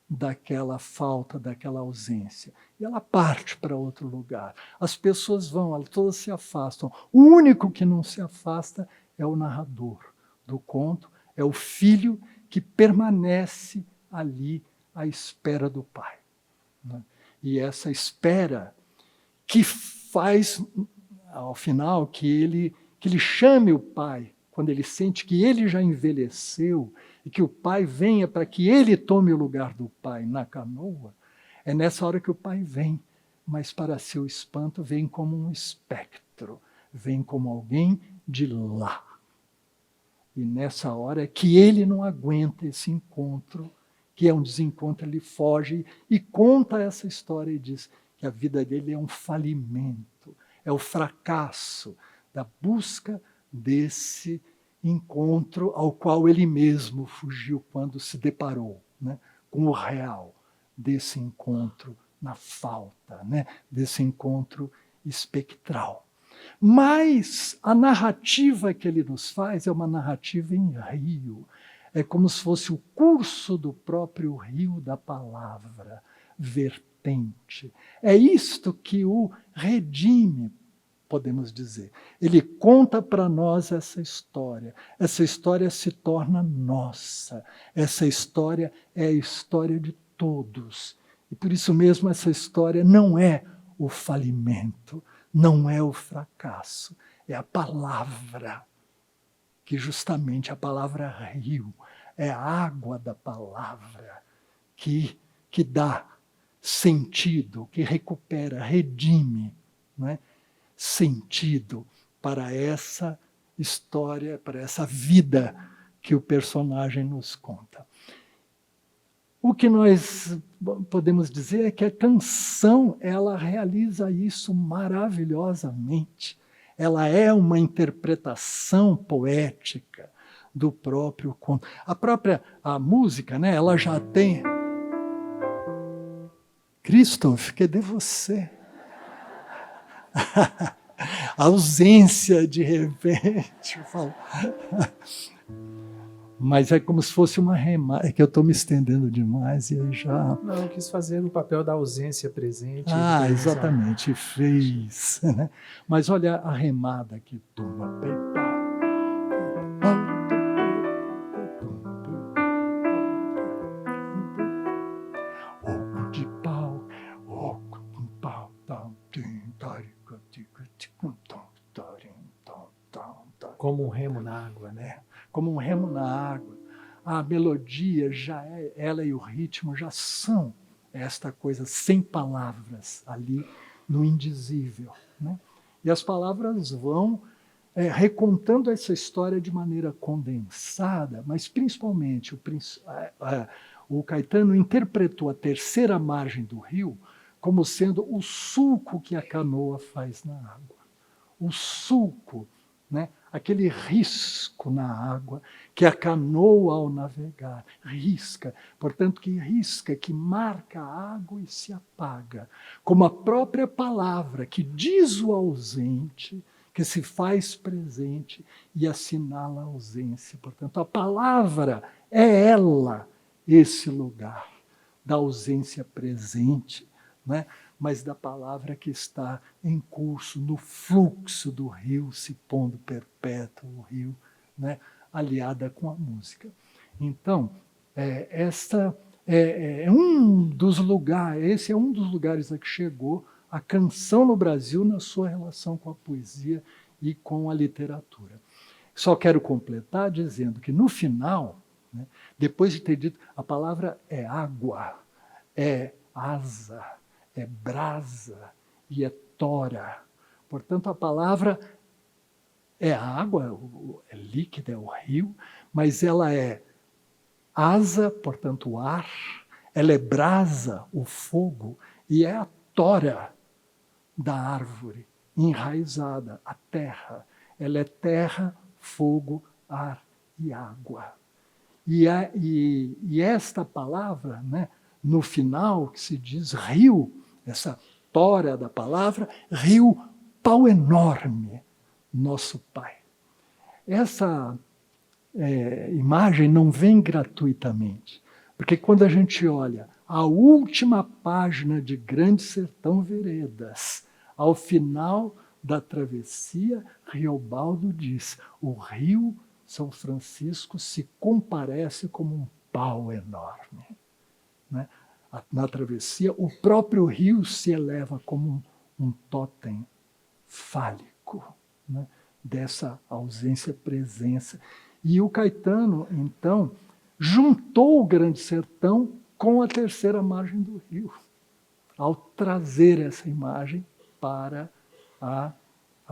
daquela falta, daquela ausência. E ela parte para outro lugar. As pessoas vão, elas todas se afastam. O único que não se afasta é o narrador do conto, é o filho que permanece ali à espera do pai. Né? E essa espera que faz, ao final, que ele chame o pai, quando ele sente que ele já envelheceu e que o pai venha para que ele tome o lugar do pai na canoa, é nessa hora que o pai vem, mas para seu espanto vem como um espectro, vem como alguém de lá. E nessa hora é que ele não aguenta esse encontro, que é um desencontro, ele foge e conta essa história e diz que a vida dele é um falimento, é o fracasso da busca desse encontro ao qual ele mesmo fugiu quando se deparou, né, com o real desse encontro na falta, né, desse encontro espectral. Mas a narrativa que ele nos faz é uma narrativa em rio, é como se fosse o curso do próprio rio da palavra, vertente. É isto que o redime, podemos dizer. Ele conta para nós essa história se torna nossa, essa história é a história de todos. E por isso mesmo essa história não é o falimento, não é o fracasso, é a palavra, que justamente a palavra rio, é a água da palavra que dá sentido, que recupera, redime, não é? Sentido para essa história, para essa vida que o personagem nos conta. O que nós podemos dizer é que a canção, ela realiza isso maravilhosamente. Ela é uma interpretação poética do próprio conto. A música, né, ela já tem... Christoph, cadê você? A ausência, de repente. Eu falo. Mas é como se fosse uma remada. É que eu estou me estendendo demais e aí já... Não, eu quis fazer o papel da ausência presente. Exatamente, fez. Né? Mas olha a remada que toma. Oco de pau, oco de pau, como um remo na água, né? Como um remo na água. A melodia já é, ela e o ritmo já são esta coisa sem palavras ali no indizível, né? E as palavras vão recontando essa história de maneira condensada, mas principalmente o Caetano interpretou a terceira margem do rio como sendo o sulco que a canoa faz na água. O sulco, né? Aquele risco na água que a canoa ao navegar risca, portanto que risca, que marca a água e se apaga, como a própria palavra que diz o ausente, que se faz presente e assinala a ausência. Portanto, a palavra é ela, esse lugar da ausência presente, né? Mas da palavra que está em curso, no fluxo do rio, se pondo perpétuo o rio, né, aliada com a música. Então, esta é um dos lugares, esse é um dos lugares a que chegou a canção no Brasil na sua relação com a poesia e com a literatura. Só quero completar dizendo que no final, né, depois de ter dito, a palavra é água, é asa, é brasa e é tora. Portanto, a palavra é água, é líquida, é o rio, mas ela é asa, portanto, o ar, ela é brasa, o fogo, e é a tora da árvore, enraizada, a terra. Ela é terra, fogo, ar e água. E esta palavra, né, no final, que se diz rio, essa tora da palavra, rio, pau enorme, nosso Pai. Essa imagem não vem gratuitamente, porque quando a gente olha a última página de Grande Sertão Veredas, ao final da travessia, Riobaldo diz: o rio São Francisco se comparece como um pau enorme. Né? Na travessia, o próprio rio se eleva como um tótem fálico, né? Dessa ausência-presença. E o Caetano, então, juntou o Grande Sertão com a terceira margem do rio, ao trazer essa imagem para a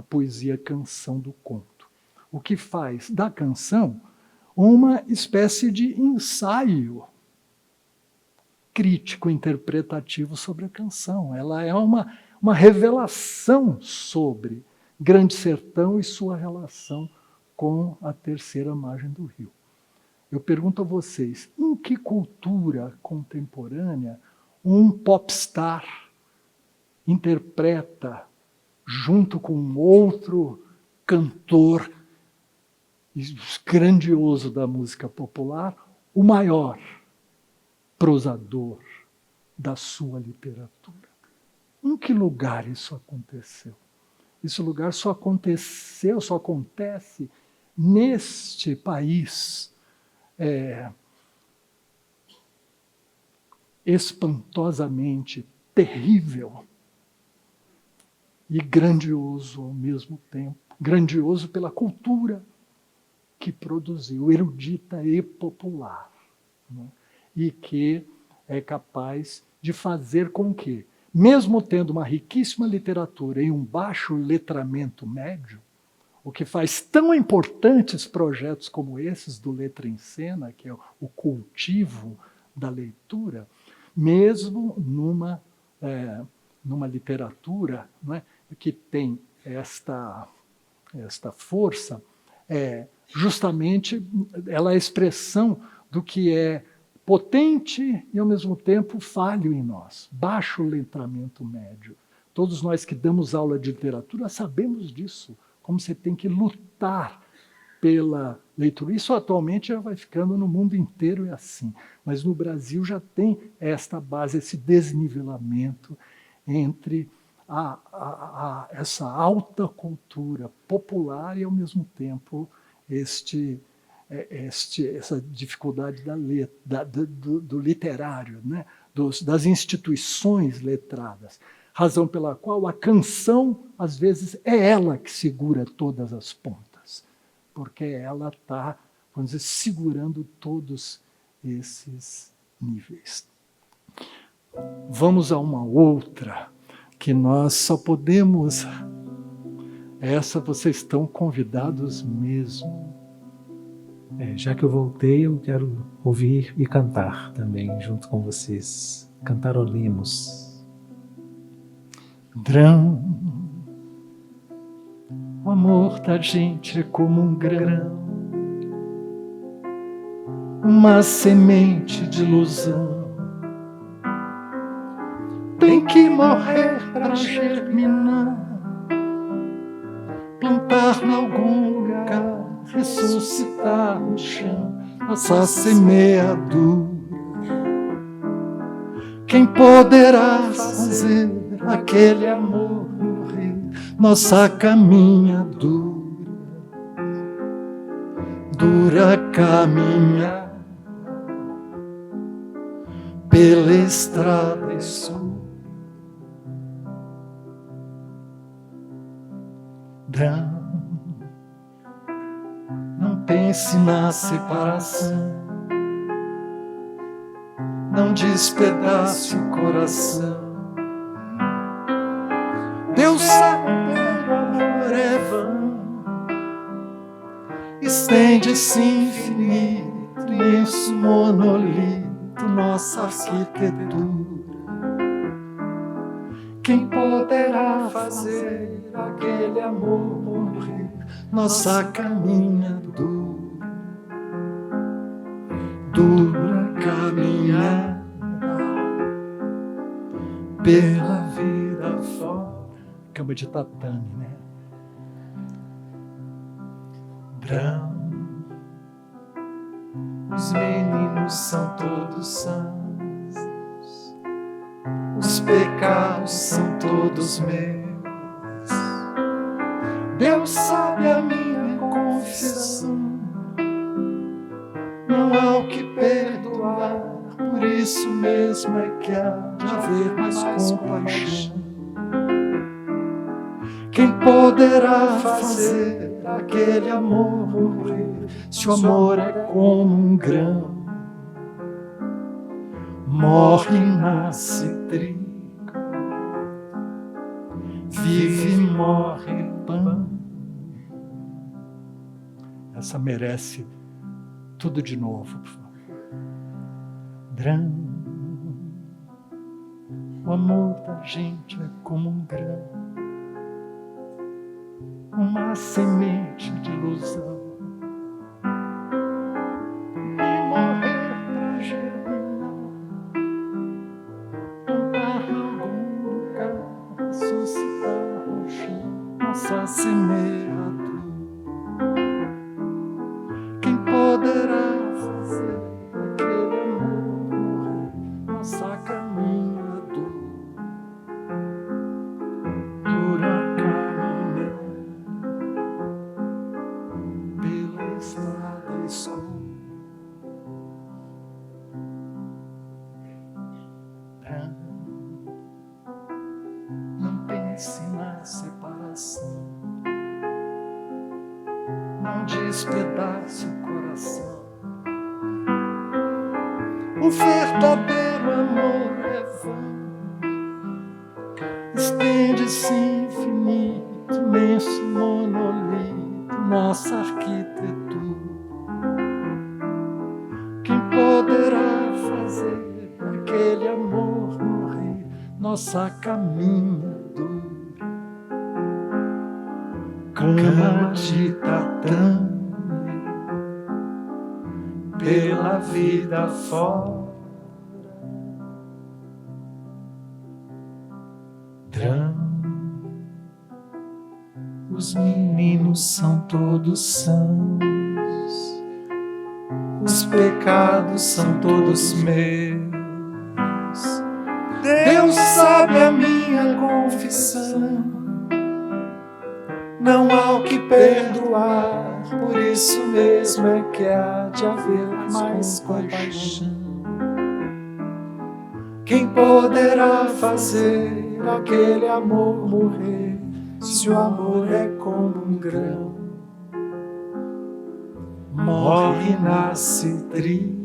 poesia canção do conto. O que faz da canção uma espécie de ensaio crítico, interpretativo sobre a canção. Ela é uma revelação sobre Grande Sertão e sua relação com a terceira margem do rio. Eu pergunto a vocês, em que cultura contemporânea um popstar interpreta, junto com outro cantor grandioso da música popular, o maior prosador da sua literatura? Em que lugar isso aconteceu? Esse lugar só acontece neste país espantosamente terrível e grandioso ao mesmo tempo. Grandioso pela cultura que produziu, erudita e popular, né? E que é capaz de fazer com que, mesmo tendo uma riquíssima literatura e um baixo letramento médio, o que faz tão importantes projetos como esses do Letra em Cena, que é o cultivo da leitura, mesmo numa literatura, né, que tem esta força, justamente ela é a expressão do que é potente e, ao mesmo tempo, falho em nós. Baixo letramento médio. Todos nós que damos aula de literatura sabemos disso, como você tem que lutar pela leitura. Isso atualmente já vai ficando no mundo inteiro assim, mas no Brasil já tem esta base, esse desnivelamento entre essa alta cultura popular e, ao mesmo tempo, essa dificuldade do literário, né? Das instituições letradas. Razão pela qual a canção, às vezes, é ela que segura todas as pontas, porque ela está, vamos dizer, segurando todos esses níveis. Vamos a uma outra, que nós só podemos... Essa vocês estão convidados mesmo. Já que eu voltei, eu quero ouvir e cantar também, junto com vocês. Cantarolemos. Drão, o amor da gente é como um grão, uma semente de ilusão. Tem que morrer para germinar, plantar em algum lugar, ressuscitar no chão nossa semeadura. Quem poderá fazer aquele amor morrer, nossa caminhadura, dura caminhar pela estrada escura. Não pense na separação, não despedace o coração. Deus sabe que o amor é vão, estende-se infinito, imenso monolito, nossa arquitetura. Quem poderá fazer aquele amor morrer, nossa caminhadura, dura caminhada pela vida fora. Cama de tatame, né? Drão. Os meninos são todos sãos, os pecados são todos meus. Deus sabe a minha confissão, não há o que perdoar, por isso mesmo é que há de haver mais compaixão. Quem poderá fazer aquele amor morrer, se o amor é como um grão? Morre e nasce trigo, vive e morre pão. Essa merece tudo de novo, por favor. Drão. O amor da gente é como um grão, uma semente de ilusão. E morrer pra germinar, plantar em algum lugar, ressuscitar no chão nossa semeadura. Quem poderá fazer aquele amor morrer, nossa caminhadura, dura caminhada pela estrada escura. Não pense na separação, não despedace o coração. O verdadeiro amor é vão, estende-se infinito, imenso monolito, nossa arquitetura. Quem poderá fazer aquele amor morrer, nossa caminhadura? Cama de tatame pela vida fora. Drão. Os meninos são todos sãos, os pecados são todos meus. Deus sabe a minha confissão, não há o que perdoar, por isso mesmo é que há de haver mais compaixão. Quem poderá fazer aquele amor morrer, se o amor é como um grão? Morre e nasce trigo,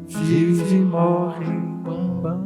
vive e morre pão.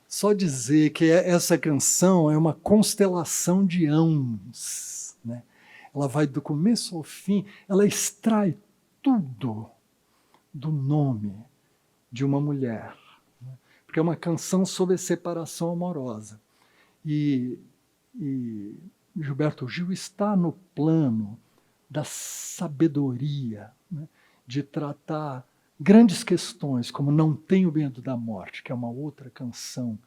Só dizer que essa canção é uma constelação de ãos, né? Ela vai do começo ao fim, ela extrai tudo do nome de uma mulher, né? Porque é uma canção sobre separação amorosa. E Gilberto Gil está no plano da sabedoria, né? De tratar grandes questões, como Não Tenho Medo da Morte, que é uma outra canção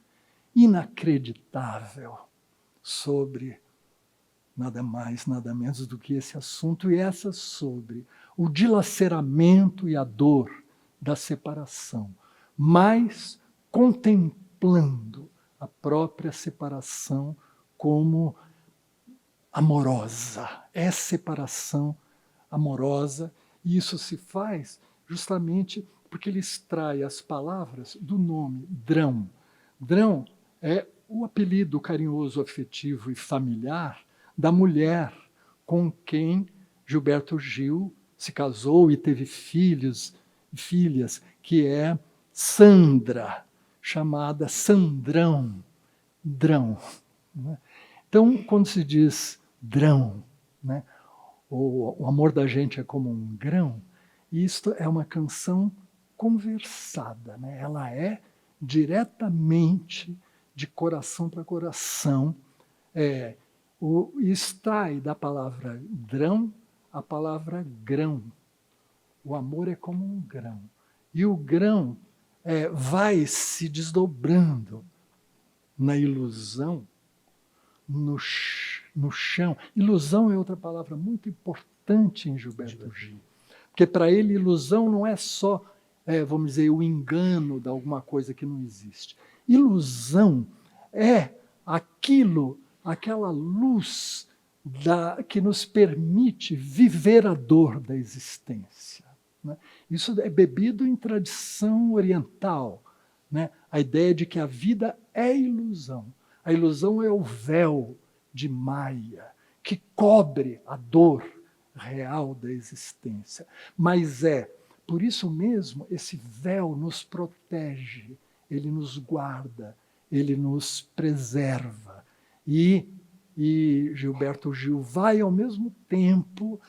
inacreditável sobre nada mais, nada menos do que esse assunto, e essa sobre o dilaceramento e a dor da separação, mas contemplando a própria separação como amorosa. É separação amorosa, e isso se faz justamente porque ele extrai as palavras do nome Drão. Drão é o apelido carinhoso, afetivo e familiar da mulher com quem Gilberto Gil se casou e teve filhos filhas, que é Sandra, chamada Sandrão, Drão. Né? Então, quando se diz drão, né? O amor da gente é como um grão, isto é uma canção conversada, né? Ela é diretamente de coração para coração. Extrai da palavra drão a palavra grão. O amor é como um grão. E o grão vai se desdobrando na ilusão, no chão. Ilusão é outra palavra muito importante em Gilberto Gil. Porque para ele ilusão não é só, vamos dizer, o engano de alguma coisa que não existe. Ilusão é aquela luz que nos permite viver a dor da existência. Né? Isso é bebido em tradição oriental. Né? A ideia de que a vida é ilusão. A ilusão é o véu de Maia que cobre a dor real da existência. Mas por isso mesmo, esse véu nos protege, ele nos guarda, ele nos preserva. E Gilberto Gil vai, ao mesmo tempo,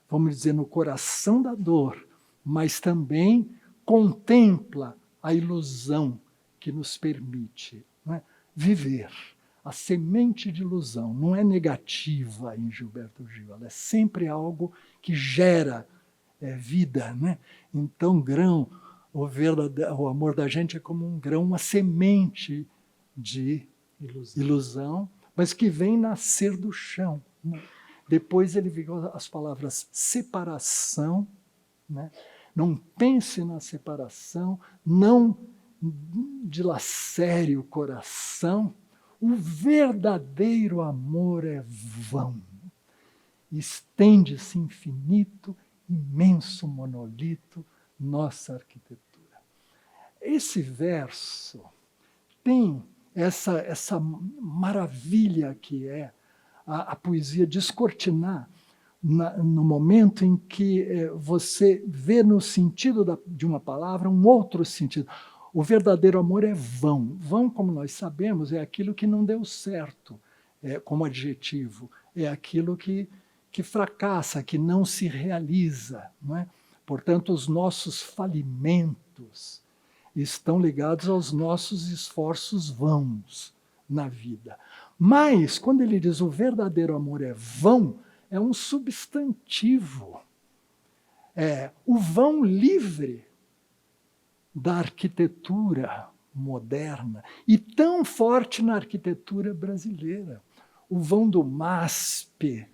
vamos dizer, no coração da dor, mas também contempla a ilusão que nos permite, né, viver. A semente de ilusão não é negativa em Gilberto Gil, ela é sempre algo que gera vida. Né? Então, grão, o amor da gente é como um grão, uma semente de ilusão, mas que vem nascer do chão. Né? Depois ele viu as palavras separação, né? Não pense na separação, não dilacere o coração, o verdadeiro amor é vão. Estende-se infinito, imenso monolito, nossa arquitetura. Esse verso tem essa maravilha que é a poesia descortinar no momento em que você vê no sentido de uma palavra um outro sentido. O verdadeiro amor é vão. Vão, como nós sabemos, é aquilo que não deu certo, como adjetivo. É aquilo que fracassa, que não se realiza. Não é? Portanto, os nossos falimentos estão ligados aos nossos esforços vãos na vida. Mas, quando ele diz o verdadeiro amor é vão, é um substantivo. O vão livre da arquitetura moderna e tão forte na arquitetura brasileira. O vão do MASP,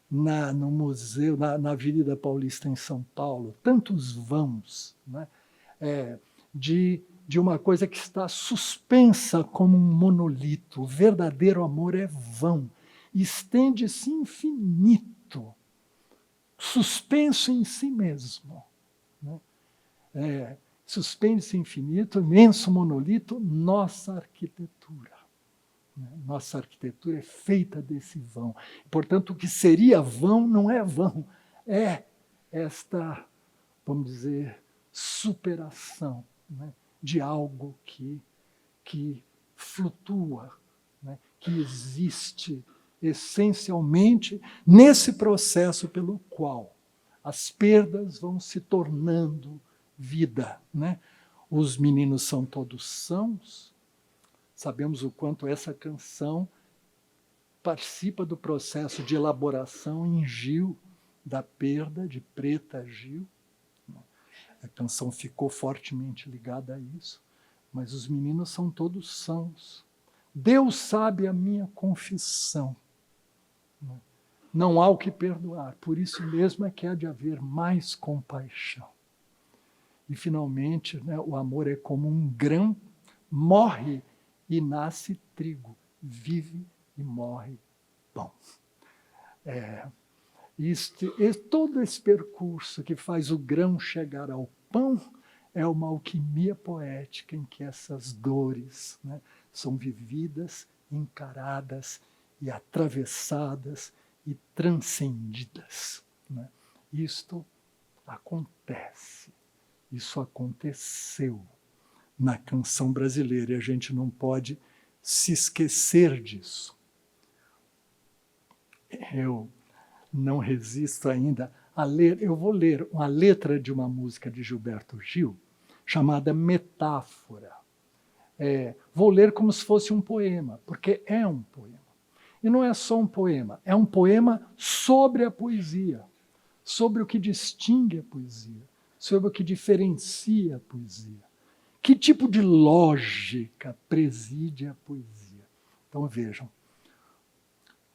no museu, na Avenida Paulista, em São Paulo, tantos vãos, né? De uma coisa que está suspensa como um monolito. O verdadeiro amor é vão. Estende-se infinito, suspenso em si mesmo. Né? Suspende-se infinito, imenso monolito, nossa arquitetura. Nossa arquitetura é feita desse vão. Portanto, o que seria vão não é vão, é esta, vamos dizer, superação, né, de algo que flutua, né, que existe essencialmente nesse processo pelo qual as perdas vão se tornando vida. Né? Os meninos são todos sãos. Sabemos o quanto essa canção participa do processo de elaboração em Gil, da perda de Preta Gil. A canção ficou fortemente ligada a isso, mas os meninos são todos sãos. Deus sabe a minha confissão. Não há o que perdoar, por isso mesmo é que há de haver mais compaixão. E, finalmente, né, o amor é como um grão, morre e nasce trigo, vive e morre pão. Todo esse percurso que faz o grão chegar ao pão é uma alquimia poética em que essas dores, né, são vividas, encaradas e atravessadas e transcendidas. Né? Isto acontece Isso aconteceu na canção brasileira e a gente não pode se esquecer disso. Eu não resisto ainda a ler, eu vou ler uma letra de uma música de Gilberto Gil, chamada Metáfora. Vou ler como se fosse um poema, porque é um poema. E não é só um poema, é um poema sobre a poesia, sobre o que distingue a poesia, sobre o que diferencia a poesia. Que tipo de lógica preside a poesia? Então vejam,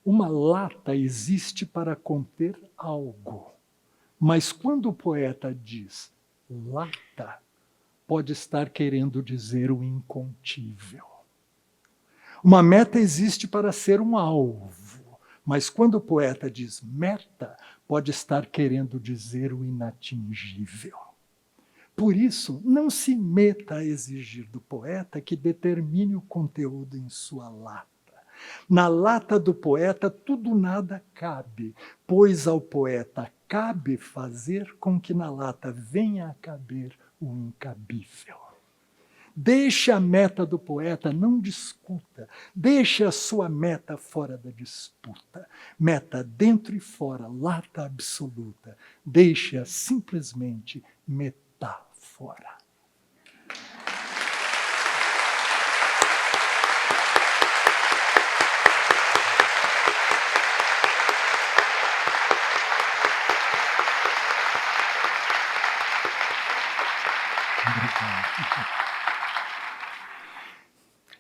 uma lata existe para conter algo, mas quando o poeta diz lata, pode estar querendo dizer o incontível. Uma meta existe para ser um alvo, mas quando o poeta diz meta, pode estar querendo dizer o inatingível. Por isso, não se meta a exigir do poeta que determine o conteúdo em sua lata. Na lata do poeta, tudo nada cabe, pois ao poeta cabe fazer com que na lata venha a caber o incabível. Deixe a meta do poeta, não discuta. Deixe a sua meta fora da disputa. Meta dentro e fora, lata absoluta. Deixe-a simplesmente metáfora.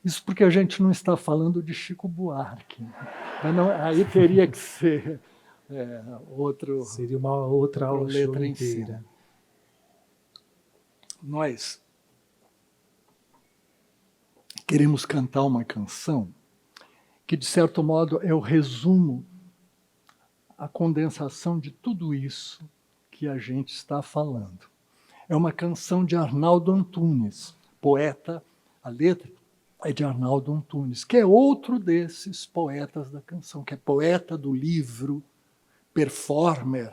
Isso porque a gente não está falando de Chico Buarque. Mas não, aí teria que ser outro. Seria uma outra aula letra inteira. Nós queremos cantar uma canção que, de certo modo, é o resumo, a condensação de tudo isso que a gente está falando. É uma canção de Arnaldo Antunes, poeta, a letra é de Arnaldo Antunes, que é outro desses poetas da canção, que é poeta do livro, performer,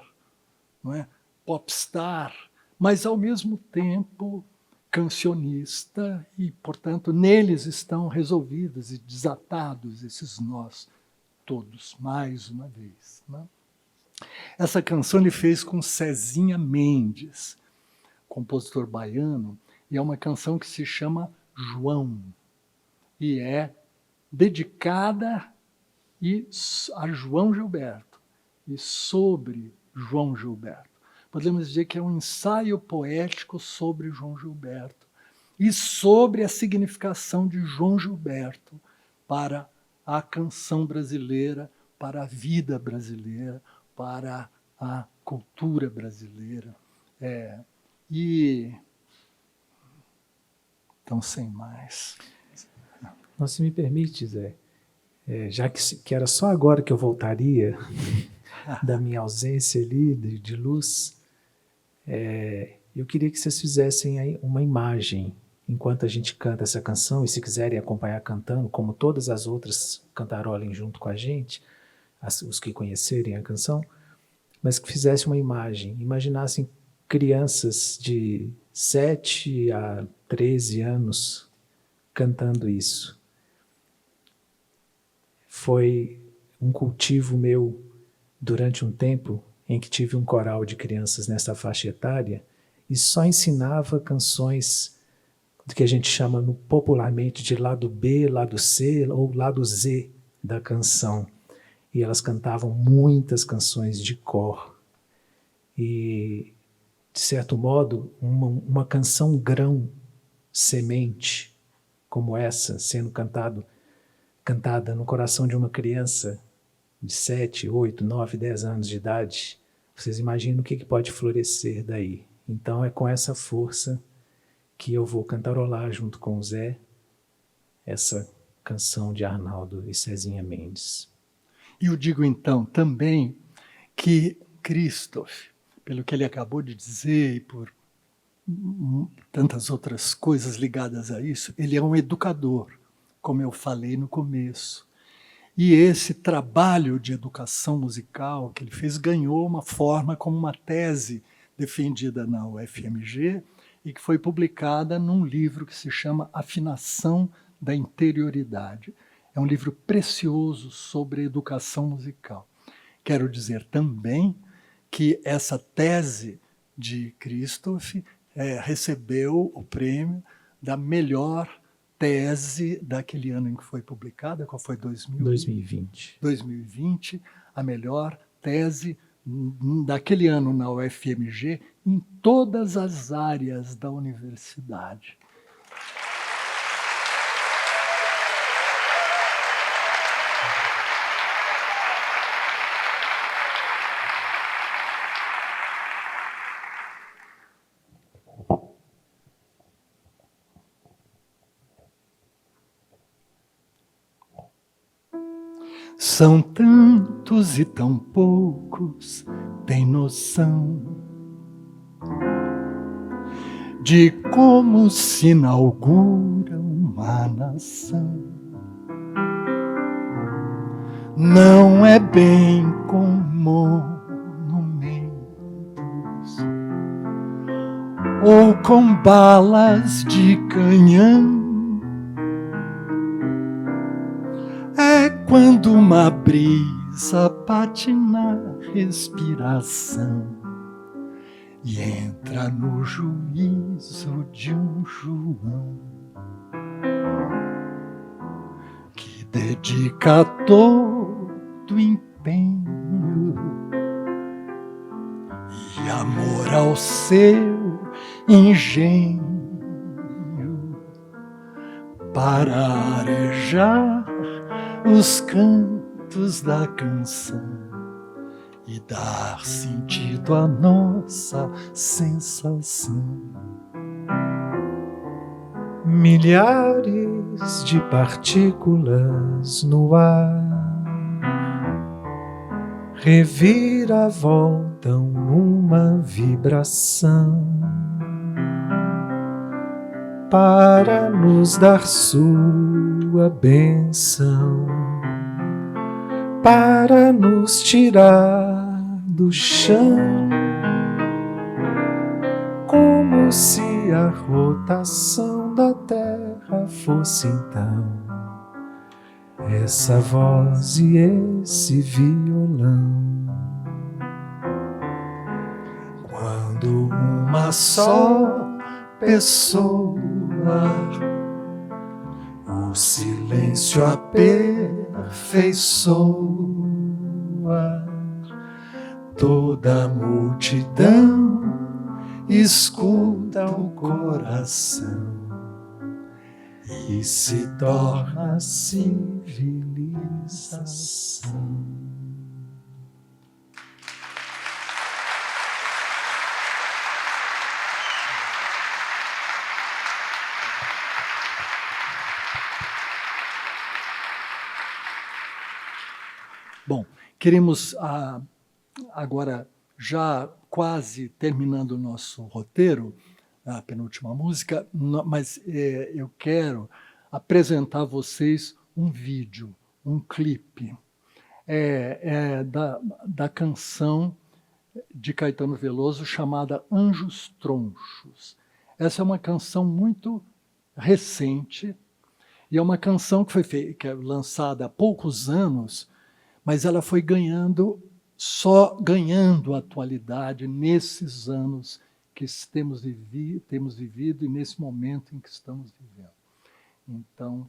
não é? Popstar, mas, ao mesmo tempo, cancionista, e, portanto, neles estão resolvidos e desatados esses nós todos, mais uma vez. Né? Essa canção ele fez com Cezinha Mendes, compositor baiano, e é uma canção que se chama João, e é dedicada a João Gilberto, e sobre João Gilberto. Podemos dizer que é um ensaio poético sobre João Gilberto e sobre a significação de João Gilberto para a canção brasileira, para a vida brasileira, para a cultura brasileira. Então, sem mais. Não, se me permite, Zé, já que era só agora que eu voltaria da minha ausência ali de luz, eu queria que vocês fizessem aí uma imagem enquanto a gente canta essa canção, e se quiserem acompanhar cantando, como todas as outras cantarolem junto com a gente, os que conhecerem a canção, mas que fizessem uma imagem, imaginassem crianças de 7 a 13 anos cantando isso. Foi um cultivo meu durante um tempo em que tive um coral de crianças nessa faixa etária e só ensinava canções do que a gente chama popularmente de lado B, lado C ou lado Z da canção. E elas cantavam muitas canções de cor. E, de certo modo, uma canção grão, semente, como essa, sendo cantada no coração de uma criança de 7, 8, 9, 10 anos de idade, vocês imaginam o que pode florescer daí. Então é com essa força que eu vou cantarolar junto com o Zé essa canção de Arnaldo e Cezinha Mendes. E eu digo então também que Christoph, pelo que ele acabou de dizer e por tantas outras coisas ligadas a isso, ele é um educador, como eu falei no começo. E esse trabalho de educação musical que ele fez ganhou uma forma como uma tese defendida na UFMG e que foi publicada num livro que se chama Afinação da Interioridade. É um livro precioso sobre educação musical. Quero dizer também que essa tese de Christoph recebeu o prêmio da melhor tese daquele ano em que foi publicada. Qual foi? 2020. 2020, a melhor tese daquele ano na UFMG em todas as áreas da universidade. São tantos e tão poucos têm noção de como se inaugura uma nação. Não é bem com monumentos ou com balas de canhão. É quando uma brisa bate na respiração e entra no juízo de um João que dedica todo empenho e amor ao seu engenho para arejar os cantos da canção e dar sentido à nossa sensação. Milhares de partículas no ar reviravoltam numa vibração para nos dar sua bênção, para nos tirar do chão, como se a rotação da Terra fosse então essa voz e esse violão. Quando uma só pessoa o silêncio aperfeiçoa, toda a multidão escuta o coração e se torna civilização. Bom, queremos agora, já quase terminando o nosso roteiro, a penúltima música, mas eu quero apresentar a vocês um vídeo, um clipe da canção de Caetano Veloso chamada Anjos Tronchos. Essa é uma canção muito recente e é uma canção que é lançada há poucos anos, mas ela foi ganhando atualidade nesses anos que temos vivido e nesse momento em que estamos vivendo. Então,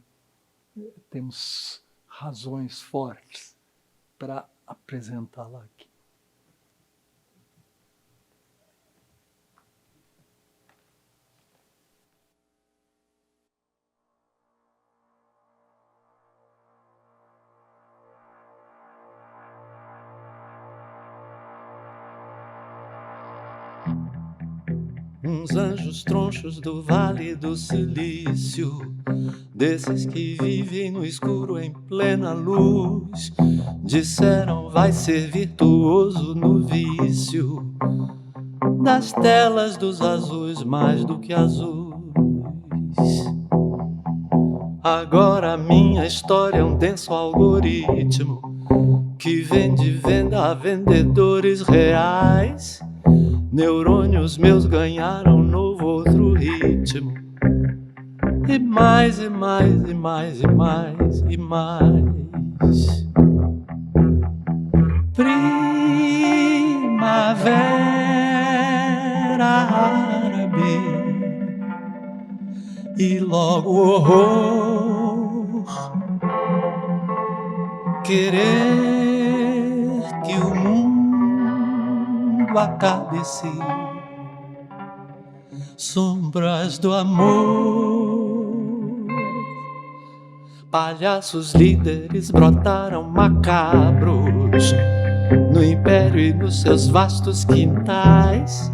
temos razões fortes para apresentá-la aqui. Uns anjos tronchos do Vale do Silício, desses que vivem no escuro em plena luz, disseram vai ser virtuoso no vício das telas dos azuis mais do que azuis. Agora a minha história é um denso algoritmo que vende venda a vendedores reais. Neurônios meus ganharam novo outro ritmo. E mais, e mais, e mais, e mais, e mais. Primavera árabe e logo horror. Querer que o mundo acabe-se. Sombras do amor. Palhaços líderes brotaram macabros no império e nos seus vastos quintais,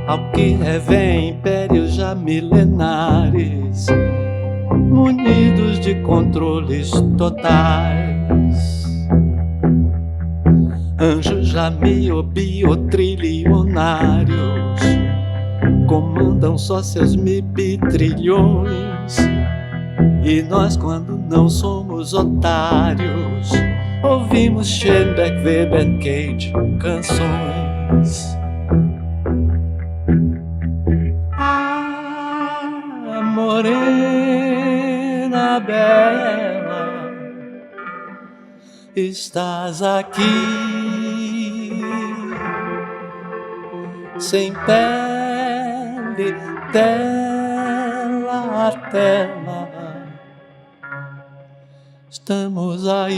ao que revém impérios já milenares, munidos de controles totais. Anjos já biotrilionários comandam só seus mibitrilhões, e nós, quando não somos otários, ouvimos Schoenberg, Weber, Cage, canções. Ah, morena bela, estás aqui, sem pele, tela a tela. Estamos aí.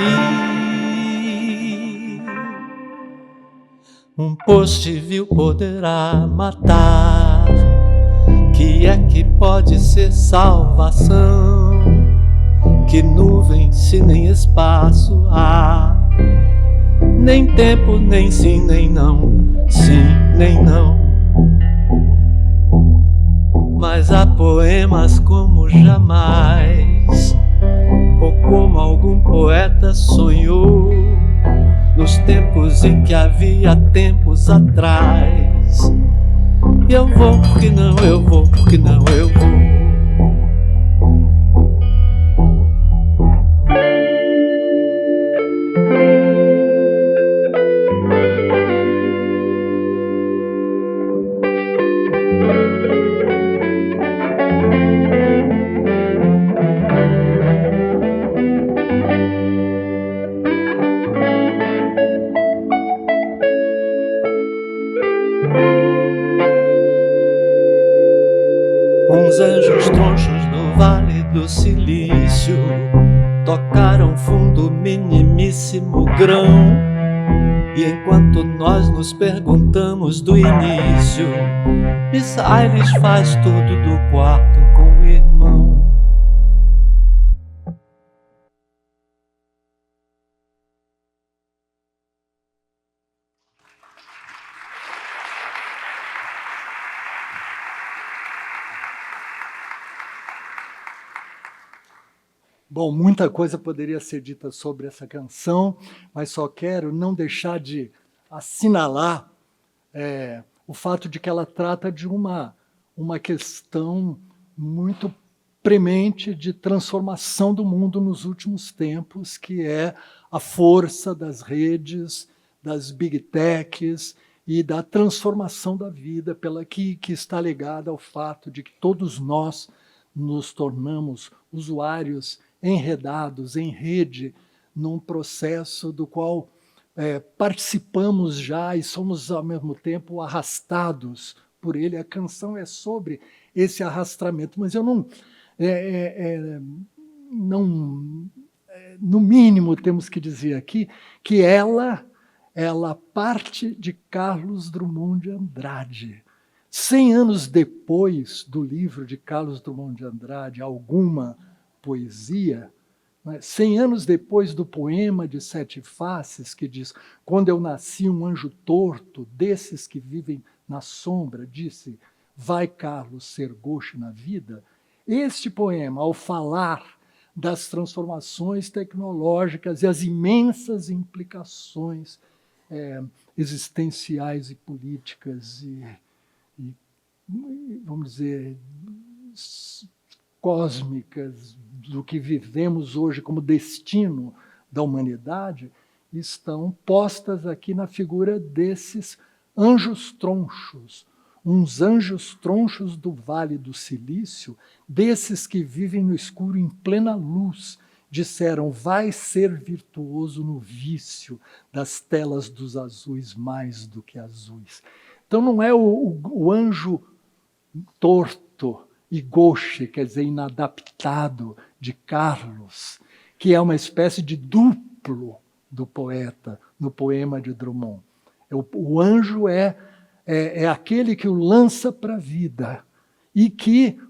Um post vil poderá matar. Que é que pode ser salvação? Que nuvem se nem espaço há? Nem tempo, nem sim, nem não. Sim, nem não. Mas há poemas como jamais, ou como algum poeta sonhou, nos tempos em que havia tempos atrás. E eu vou porque não, eu vou porque não, eu vou. Uns anjos tronchos no Vale do Silício tocaram fundo minimíssimo grão. E enquanto nós nos perguntamos do início, Miss Eilish faz tudo do quarto com o irmão. Bom, muita coisa poderia ser dita sobre essa canção, mas só quero não deixar de assinalar o fato de que ela trata de uma questão muito premente de transformação do mundo nos últimos tempos, que é a força das redes, das big techs e da transformação da vida que está ligada ao fato de que todos nós nos tornamos usuários enredados em rede num processo do qual participamos já e somos, ao mesmo tempo, arrastados por ele. A canção é sobre esse arrastamento, mas eu no mínimo, temos que dizer aqui que ela parte de Carlos Drummond de Andrade. 100 anos depois do livro de Carlos Drummond de Andrade, Alguma Poesia, 100 anos depois do poema de Sete Faces, que diz: quando eu nasci um anjo torto, desses que vivem na sombra, disse, vai, Carlos, ser gauche na vida. Este poema, ao falar das transformações tecnológicas e as imensas implicações existenciais e políticas e, vamos dizer, cósmicas do que vivemos hoje como destino da humanidade, estão postas aqui na figura desses anjos tronchos, uns anjos tronchos do Vale do Silício, desses que vivem no escuro em plena luz, disseram, vai ser virtuoso no vício das telas dos azuis mais do que azuis. Então não é o anjo torto e gauche, quer dizer, inadaptado de Carlos, que é uma espécie de duplo do poeta no poema de Drummond. O anjo é aquele que o lança para a vida e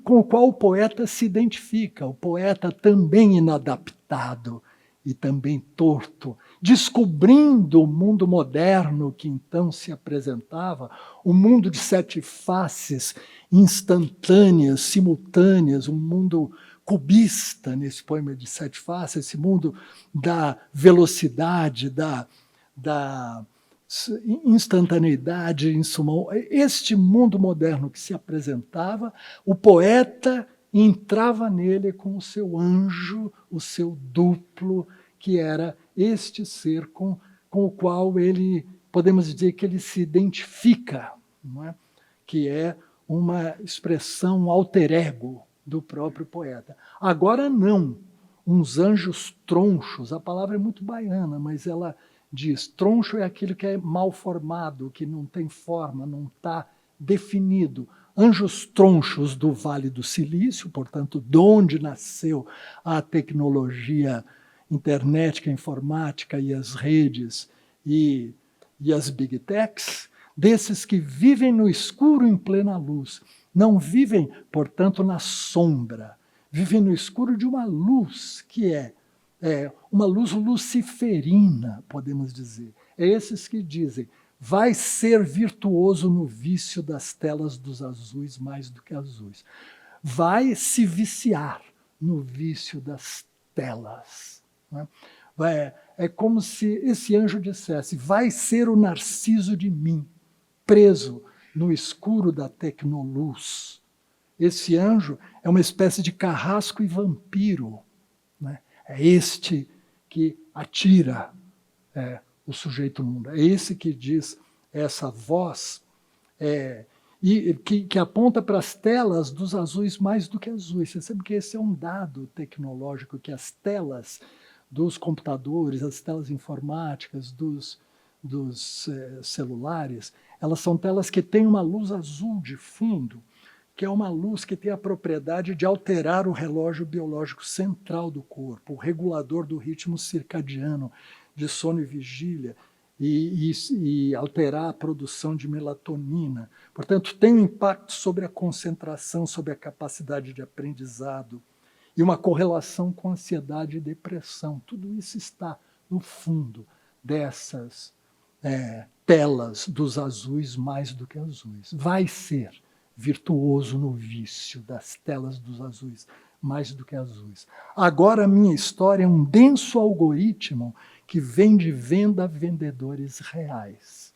com o qual o poeta se identifica, o poeta também inadaptado e também torto, descobrindo o mundo moderno que então se apresentava, o mundo de 7 faces instantâneas, simultâneas, um mundo cubista nesse poema de 7 faces, esse mundo da velocidade, da instantaneidade, em suma, este mundo moderno que se apresentava, o poeta entrava nele com o seu anjo, o seu duplo, que era este ser com o qual ele, podemos dizer que ele se identifica, não é? Que é uma expressão, um alter ego do próprio poeta. Agora não, uns anjos tronchos, a palavra é muito baiana, mas ela diz, troncho é aquilo que é mal formado, que não tem forma, não está definido. Anjos tronchos do Vale do Silício, portanto, de onde nasceu a tecnologia internética, informática e as redes e as big techs, desses que vivem no escuro em plena luz. Não vivem, portanto, na sombra. Vivem no escuro de uma luz que é uma luz luciferina, podemos dizer. É esses que dizem, vai ser virtuoso no vício das telas dos azuis mais do que azuis. Vai se viciar no vício das telas. Né? É como se esse anjo dissesse, vai ser o narciso de mim, preso no escuro da tecnoluz. Esse anjo é uma espécie de carrasco e vampiro, né? É este que atira o sujeito no mundo. É esse que diz essa voz e que aponta para as telas dos azuis mais do que azuis. Você sabe que esse é um dado tecnológico, que as telas dos computadores, as telas informáticas, dos celulares, elas são telas que têm uma luz azul de fundo, que é uma luz que tem a propriedade de alterar o relógio biológico central do corpo, o regulador do ritmo circadiano de sono e vigília, e alterar a produção de melatonina. Portanto, tem um impacto sobre a concentração, sobre a capacidade de aprendizado, e uma correlação com ansiedade e depressão. Tudo isso está no fundo dessas telas dos azuis mais do que azuis. Vai ser virtuoso no vício das telas dos azuis, mais do que azuis. Agora a minha história é um denso algoritmo que vem de venda a vendedores reais.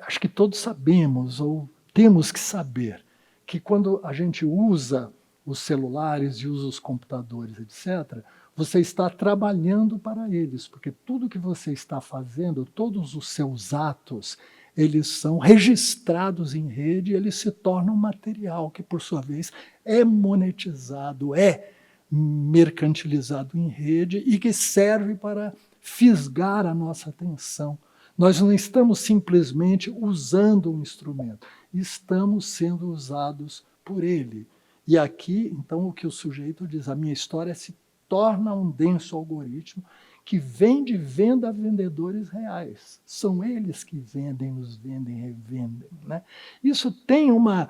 Acho que todos sabemos, ou temos que saber, que quando a gente usa os celulares e usa os computadores, etc., você está trabalhando para eles, porque tudo que você está fazendo, todos os seus atos, eles são registrados em rede e eles se tornam material que, por sua vez, é monetizado, é mercantilizado em rede e que serve para fisgar a nossa atenção. Nós não estamos simplesmente usando um instrumento, estamos sendo usados por ele. E aqui, então, o que o sujeito diz, a minha história se torna um denso algoritmo que vem de venda a vendedores reais. São eles que vendem, nos vendem, revendem. Né? Isso tem uma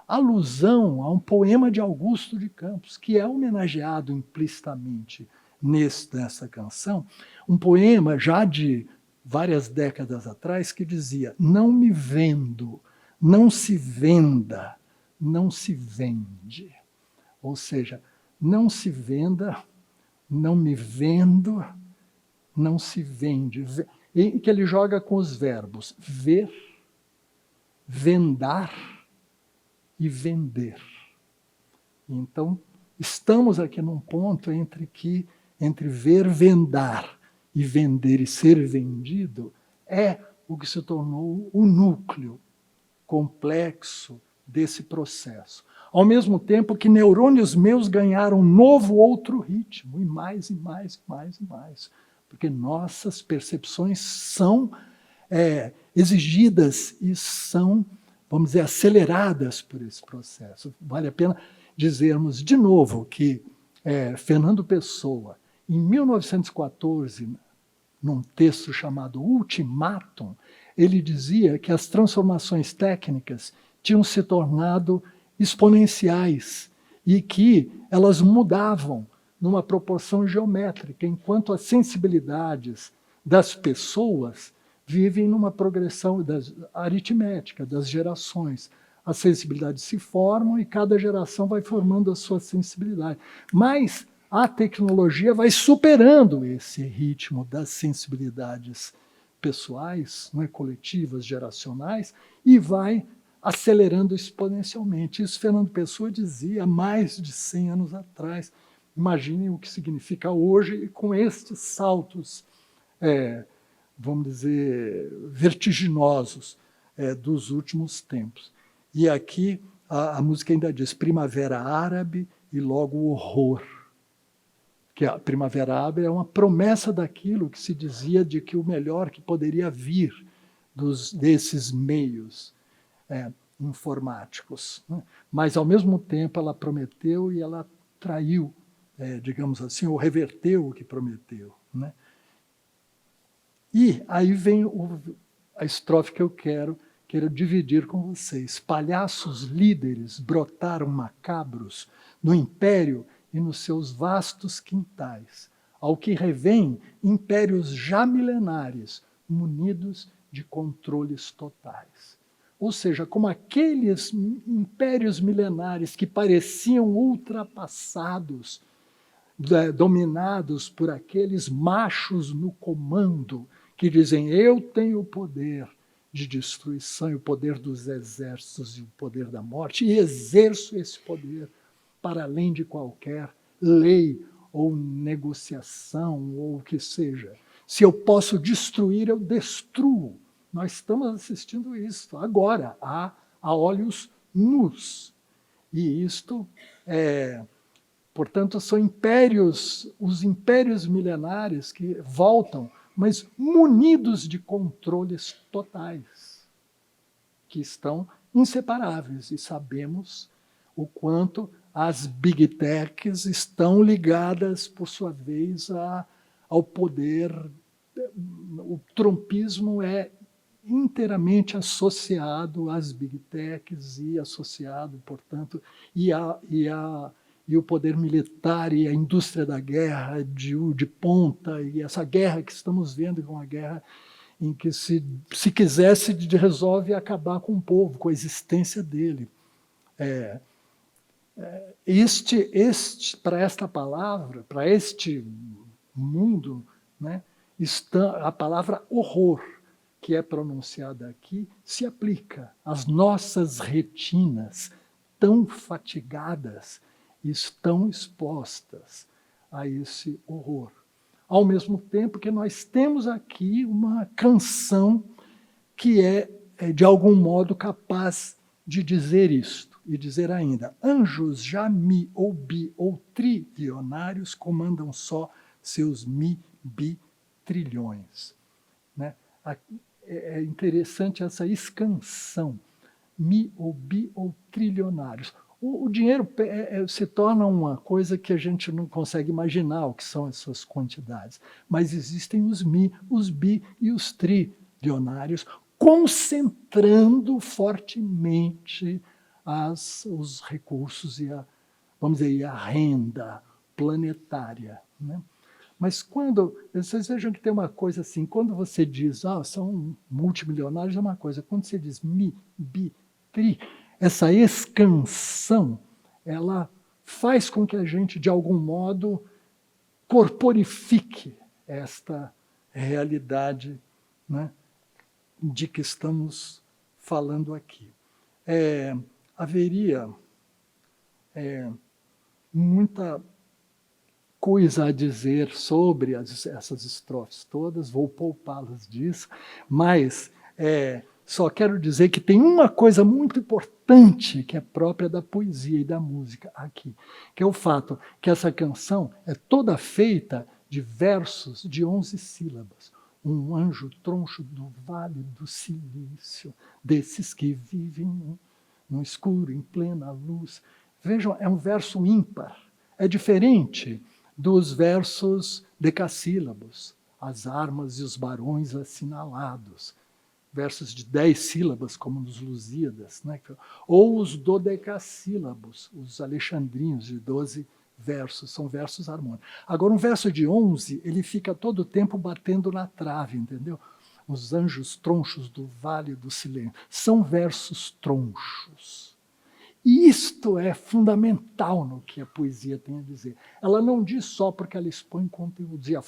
alusão a um poema de Augusto de Campos, que é homenageado implicitamente nessa canção, um poema já de várias décadas atrás que dizia, não me vendo, não se venda, não se vende. Ou seja, não se venda, não me vendo, não se vende. E que ele joga com os verbos ver, vendar e vender. Então, estamos aqui num ponto entre ver, vendar e vender e ser vendido é o que se tornou o núcleo complexo desse processo. Ao mesmo tempo que neurônios meus ganharam um novo outro ritmo, e mais, e mais, e mais, e mais. Porque nossas percepções são exigidas e são, vamos dizer, aceleradas por esse processo. Vale a pena dizermos de novo que Fernando Pessoa, em 1914, num texto chamado Ultimátum, ele dizia que as transformações técnicas tinham se tornado exponenciais e que elas mudavam numa proporção geométrica, enquanto as sensibilidades das pessoas vivem numa progressão aritmética das gerações. As sensibilidades se formam e cada geração vai formando a sua sensibilidade. Mas a tecnologia vai superando esse ritmo das sensibilidades pessoais, não é, coletivas, geracionais, e vai acelerando exponencialmente. Isso Fernando Pessoa dizia há mais de 100 anos atrás. Imaginem o que significa hoje com estes saltos, vamos dizer, vertiginosos dos últimos tempos. E aqui a música ainda diz primavera árabe e logo horror. Que a primavera árabe é uma promessa daquilo que se dizia de que o melhor que poderia vir desses meios informáticos. Né? Mas, ao mesmo tempo, ela prometeu e ela traiu, digamos assim, ou reverteu o que prometeu. Né? E aí vem a estrofe que eu quero dividir com vocês. Palhaços líderes brotaram macabros no império e nos seus vastos quintais, ao que revém impérios já milenares, munidos de controles totais. Ou seja, como aqueles impérios milenares que pareciam ultrapassados, dominados por aqueles machos no comando, que dizem, eu tenho o poder de destruição, e o poder dos exércitos e o poder da morte, e exerço esse poder para além de qualquer lei ou negociação ou o que seja. Se eu posso destruir, eu destruo. Nós estamos assistindo isso agora, a olhos nus. E isto, portanto, são impérios, os impérios milenares que voltam, mas munidos de controles totais, que estão inseparáveis. E sabemos o quanto as big techs estão ligadas, por sua vez, ao poder. O trumpismo é inteiramente associado às big techs e associado, portanto, e o poder militar e a indústria da guerra de ponta, e essa guerra que estamos vendo, com uma guerra em que, se quisesse, resolve acabar com o povo, com a existência dele. Para esta palavra, para este mundo, né, a palavra horror, que é pronunciada aqui, se aplica. As nossas retinas, tão fatigadas, estão expostas a esse horror. Ao mesmo tempo que nós temos aqui uma canção que de algum modo, capaz de dizer isto, e dizer ainda, anjos já mi ou bi ou trilionários comandam só seus mi, bi, trilhões. Né? É interessante essa escansão, mi ou bi ou trilionários. O dinheiro se torna uma coisa que a gente não consegue imaginar o que são essas quantidades, mas existem os mi, os bi e os trilionários, concentrando fortemente os recursos e vamos dizer, a renda planetária. Né? Mas vocês vejam que tem uma coisa assim, quando você diz, são multimilionários, é uma coisa, quando você diz mi, bi, tri, essa escansão, ela faz com que a gente, de algum modo, corporifique esta realidade, né, de que estamos falando aqui. Haveria muita coisa a dizer sobre essas estrofes todas, vou poupá-las disso, mas Só quero dizer que tem uma coisa muito importante que é própria da poesia e da música aqui, que é o fato que essa canção é toda feita de versos de 11 sílabas. Um anjo troncho do vale do silício, desses que vivem no escuro, em plena luz. Vejam, é um verso ímpar. É diferente dos versos decassílabos, as armas e os barões assinalados. Versos de 10 sílabas, como nos Lusíadas, né? Ou os dodecassílabos, os alexandrinos, de 12 versos, são versos harmônicos. Agora, um verso de 11, ele fica todo o tempo batendo na trave, entendeu? Os anjos tronchos do vale do silêncio. São versos tronchos. E isto é fundamental no que a poesia tem a dizer. Ela não diz só porque ela expõe conteúdos, e a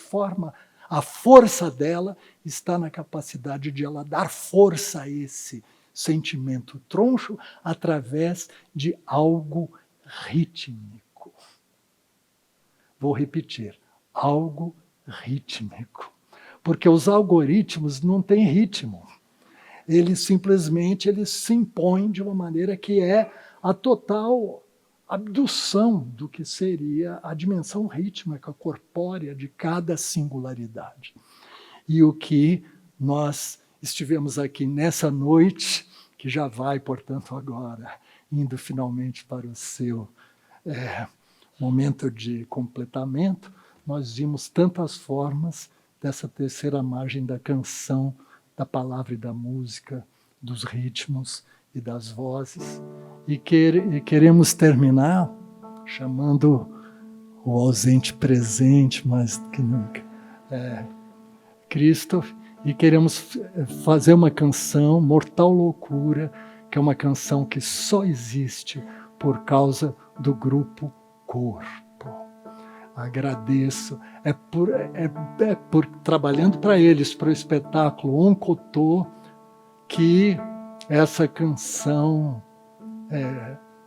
força dela está na capacidade de ela dar força a esse sentimento troncho através de algo rítmico. Vou repetir, algo rítmico. Porque os algoritmos não têm ritmo. Eles simplesmente se impõem de uma maneira que é a total abdução do que seria a dimensão rítmica, corpórea de cada singularidade. E o que nós estivemos aqui nessa noite, que já vai, portanto, agora, indo finalmente para o seu momento de completamento, nós vimos tantas formas dessa terceira margem da canção, da palavra e da música, dos ritmos e das vozes. E queremos terminar chamando o ausente presente, mais do que nunca, Cristo, e queremos fazer uma canção, Mortal Loucura, que é uma canção que só existe por causa do grupo Corpo. Agradeço. É por trabalhando para eles, para o espetáculo Oncotô, que essa canção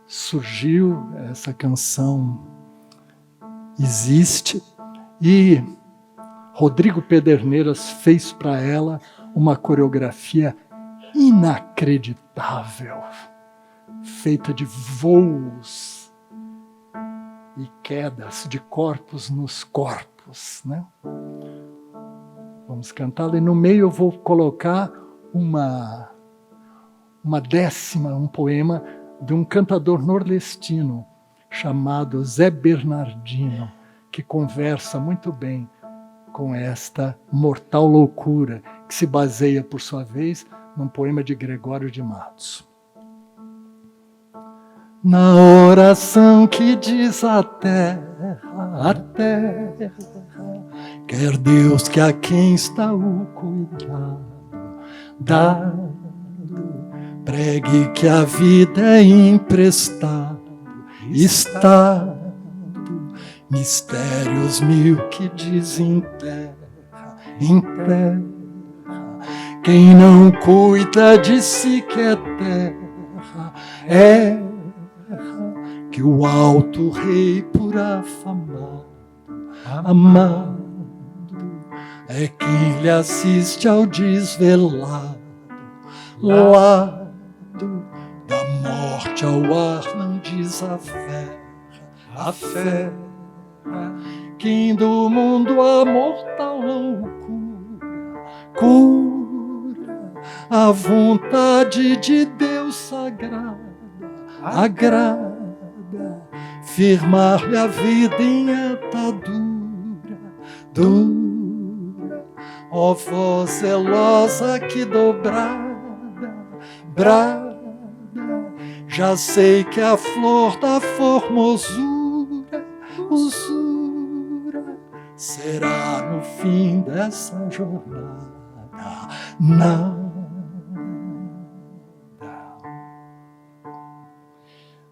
surgiu, essa canção existe, e Rodrigo Pederneiras fez para ela uma coreografia inacreditável, feita de voos e quedas de corpos nos corpos, né? Vamos cantá-la, e no meio eu vou colocar uma décima, um poema de um cantador nordestino chamado Zé Bernardino, que conversa muito bem com esta mortal loucura, que se baseia, por sua vez, num poema de Gregório de Matos. Na oração que diz a terra, quer Deus que a quem está o cuidado dado, pregue que a vida é emprestado, estado, mistérios mil que desenterra, enterra, quem não cuida de si que é terra, que o alto rei por afamado, amado, é quem lhe assiste ao desvelado, lado da morte ao ar não desaferra, a fé, quem do mundo a mortal loucura cura, a vontade de Deus sagrada agrada, firmar-lhe a vida em atadura dura, ó voz zelosa que dobrada brada, já sei que a flor da formosura usura será no fim dessa jornada nada.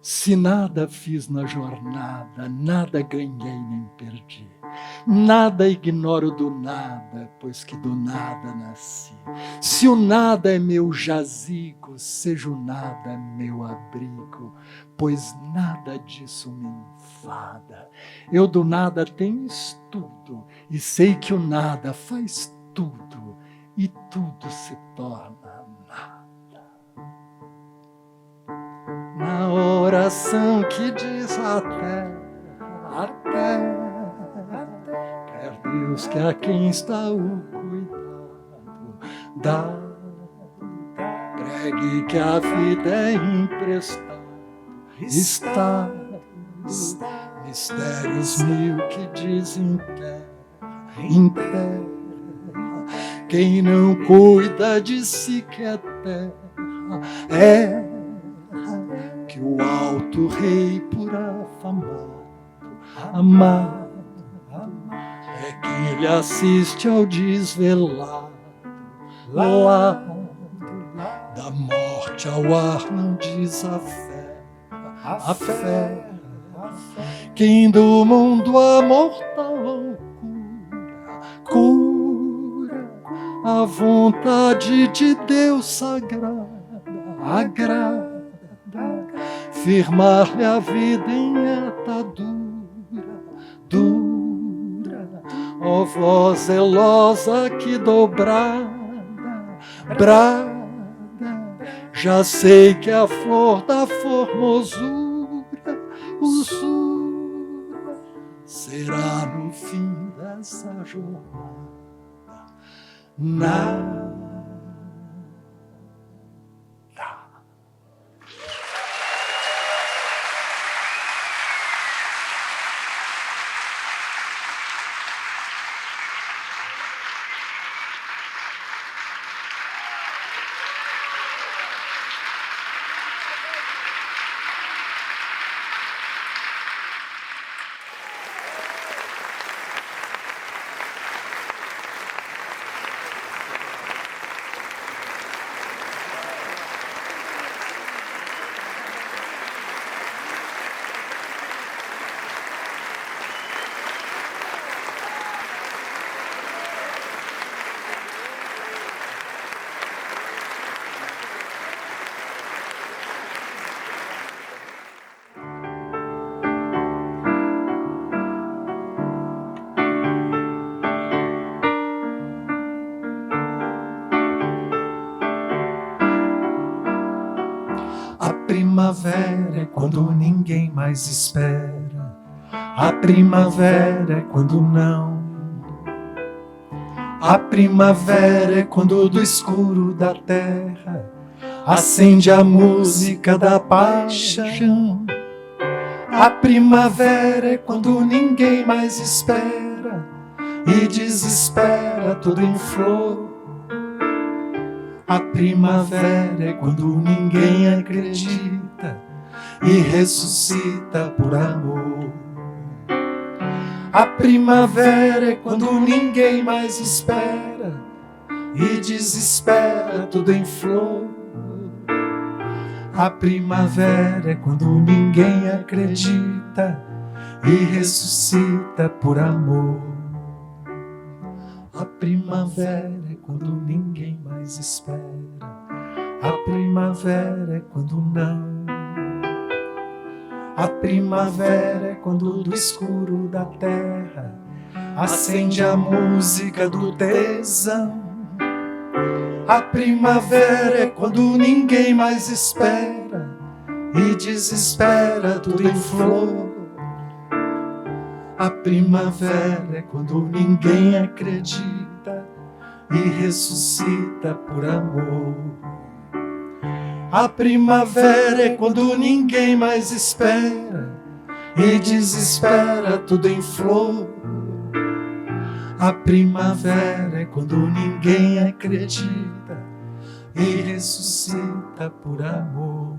Se nada fiz na jornada, nada ganhei nem perdi. Nada ignoro do nada, pois que do nada nasci. Se o nada é meu jazigo, seja o nada meu abrigo, pois nada disso me enfada. Eu do nada tenho estudo, e sei que o nada faz tudo, e tudo se torna nada. coração que diz até quer Deus que a quem está o cuidado dá. Pregue que a vida é emprestada, mistérios mil que desenterra em terra. Quem não cuida de si que é terra, que o alto rei por afamado amado é quem lhe assiste ao desvelado lado da morte ao ar não diz a fé. Quem do mundo a mortal loucura cura a vontade de Deus sagrada agrada firmar-lhe a vida em atadura dura. Ó voz zelosa que dobrada brada, já sei que a flor da formosura usura será no fim dessa jornada nada. A primavera é quando ninguém mais espera. A primavera é quando não. A primavera é quando do escuro da terra acende a música da paixão. A primavera é quando ninguém mais espera e desespera tudo em flor. A primavera é quando ninguém acredita e ressuscita por amor. A primavera é quando ninguém mais espera e desespera tudo em flor. A primavera é quando ninguém acredita e ressuscita por amor. A primavera é quando ninguém mais espera. A primavera é quando não. A primavera é quando do escuro da terra acende a música do tesão. A primavera é quando ninguém mais espera e desespera tudo em flor. A primavera é quando ninguém acredita e ressuscita por amor. A primavera é quando ninguém mais espera e desespera tudo em flor. A primavera é quando ninguém acredita e ressuscita por amor.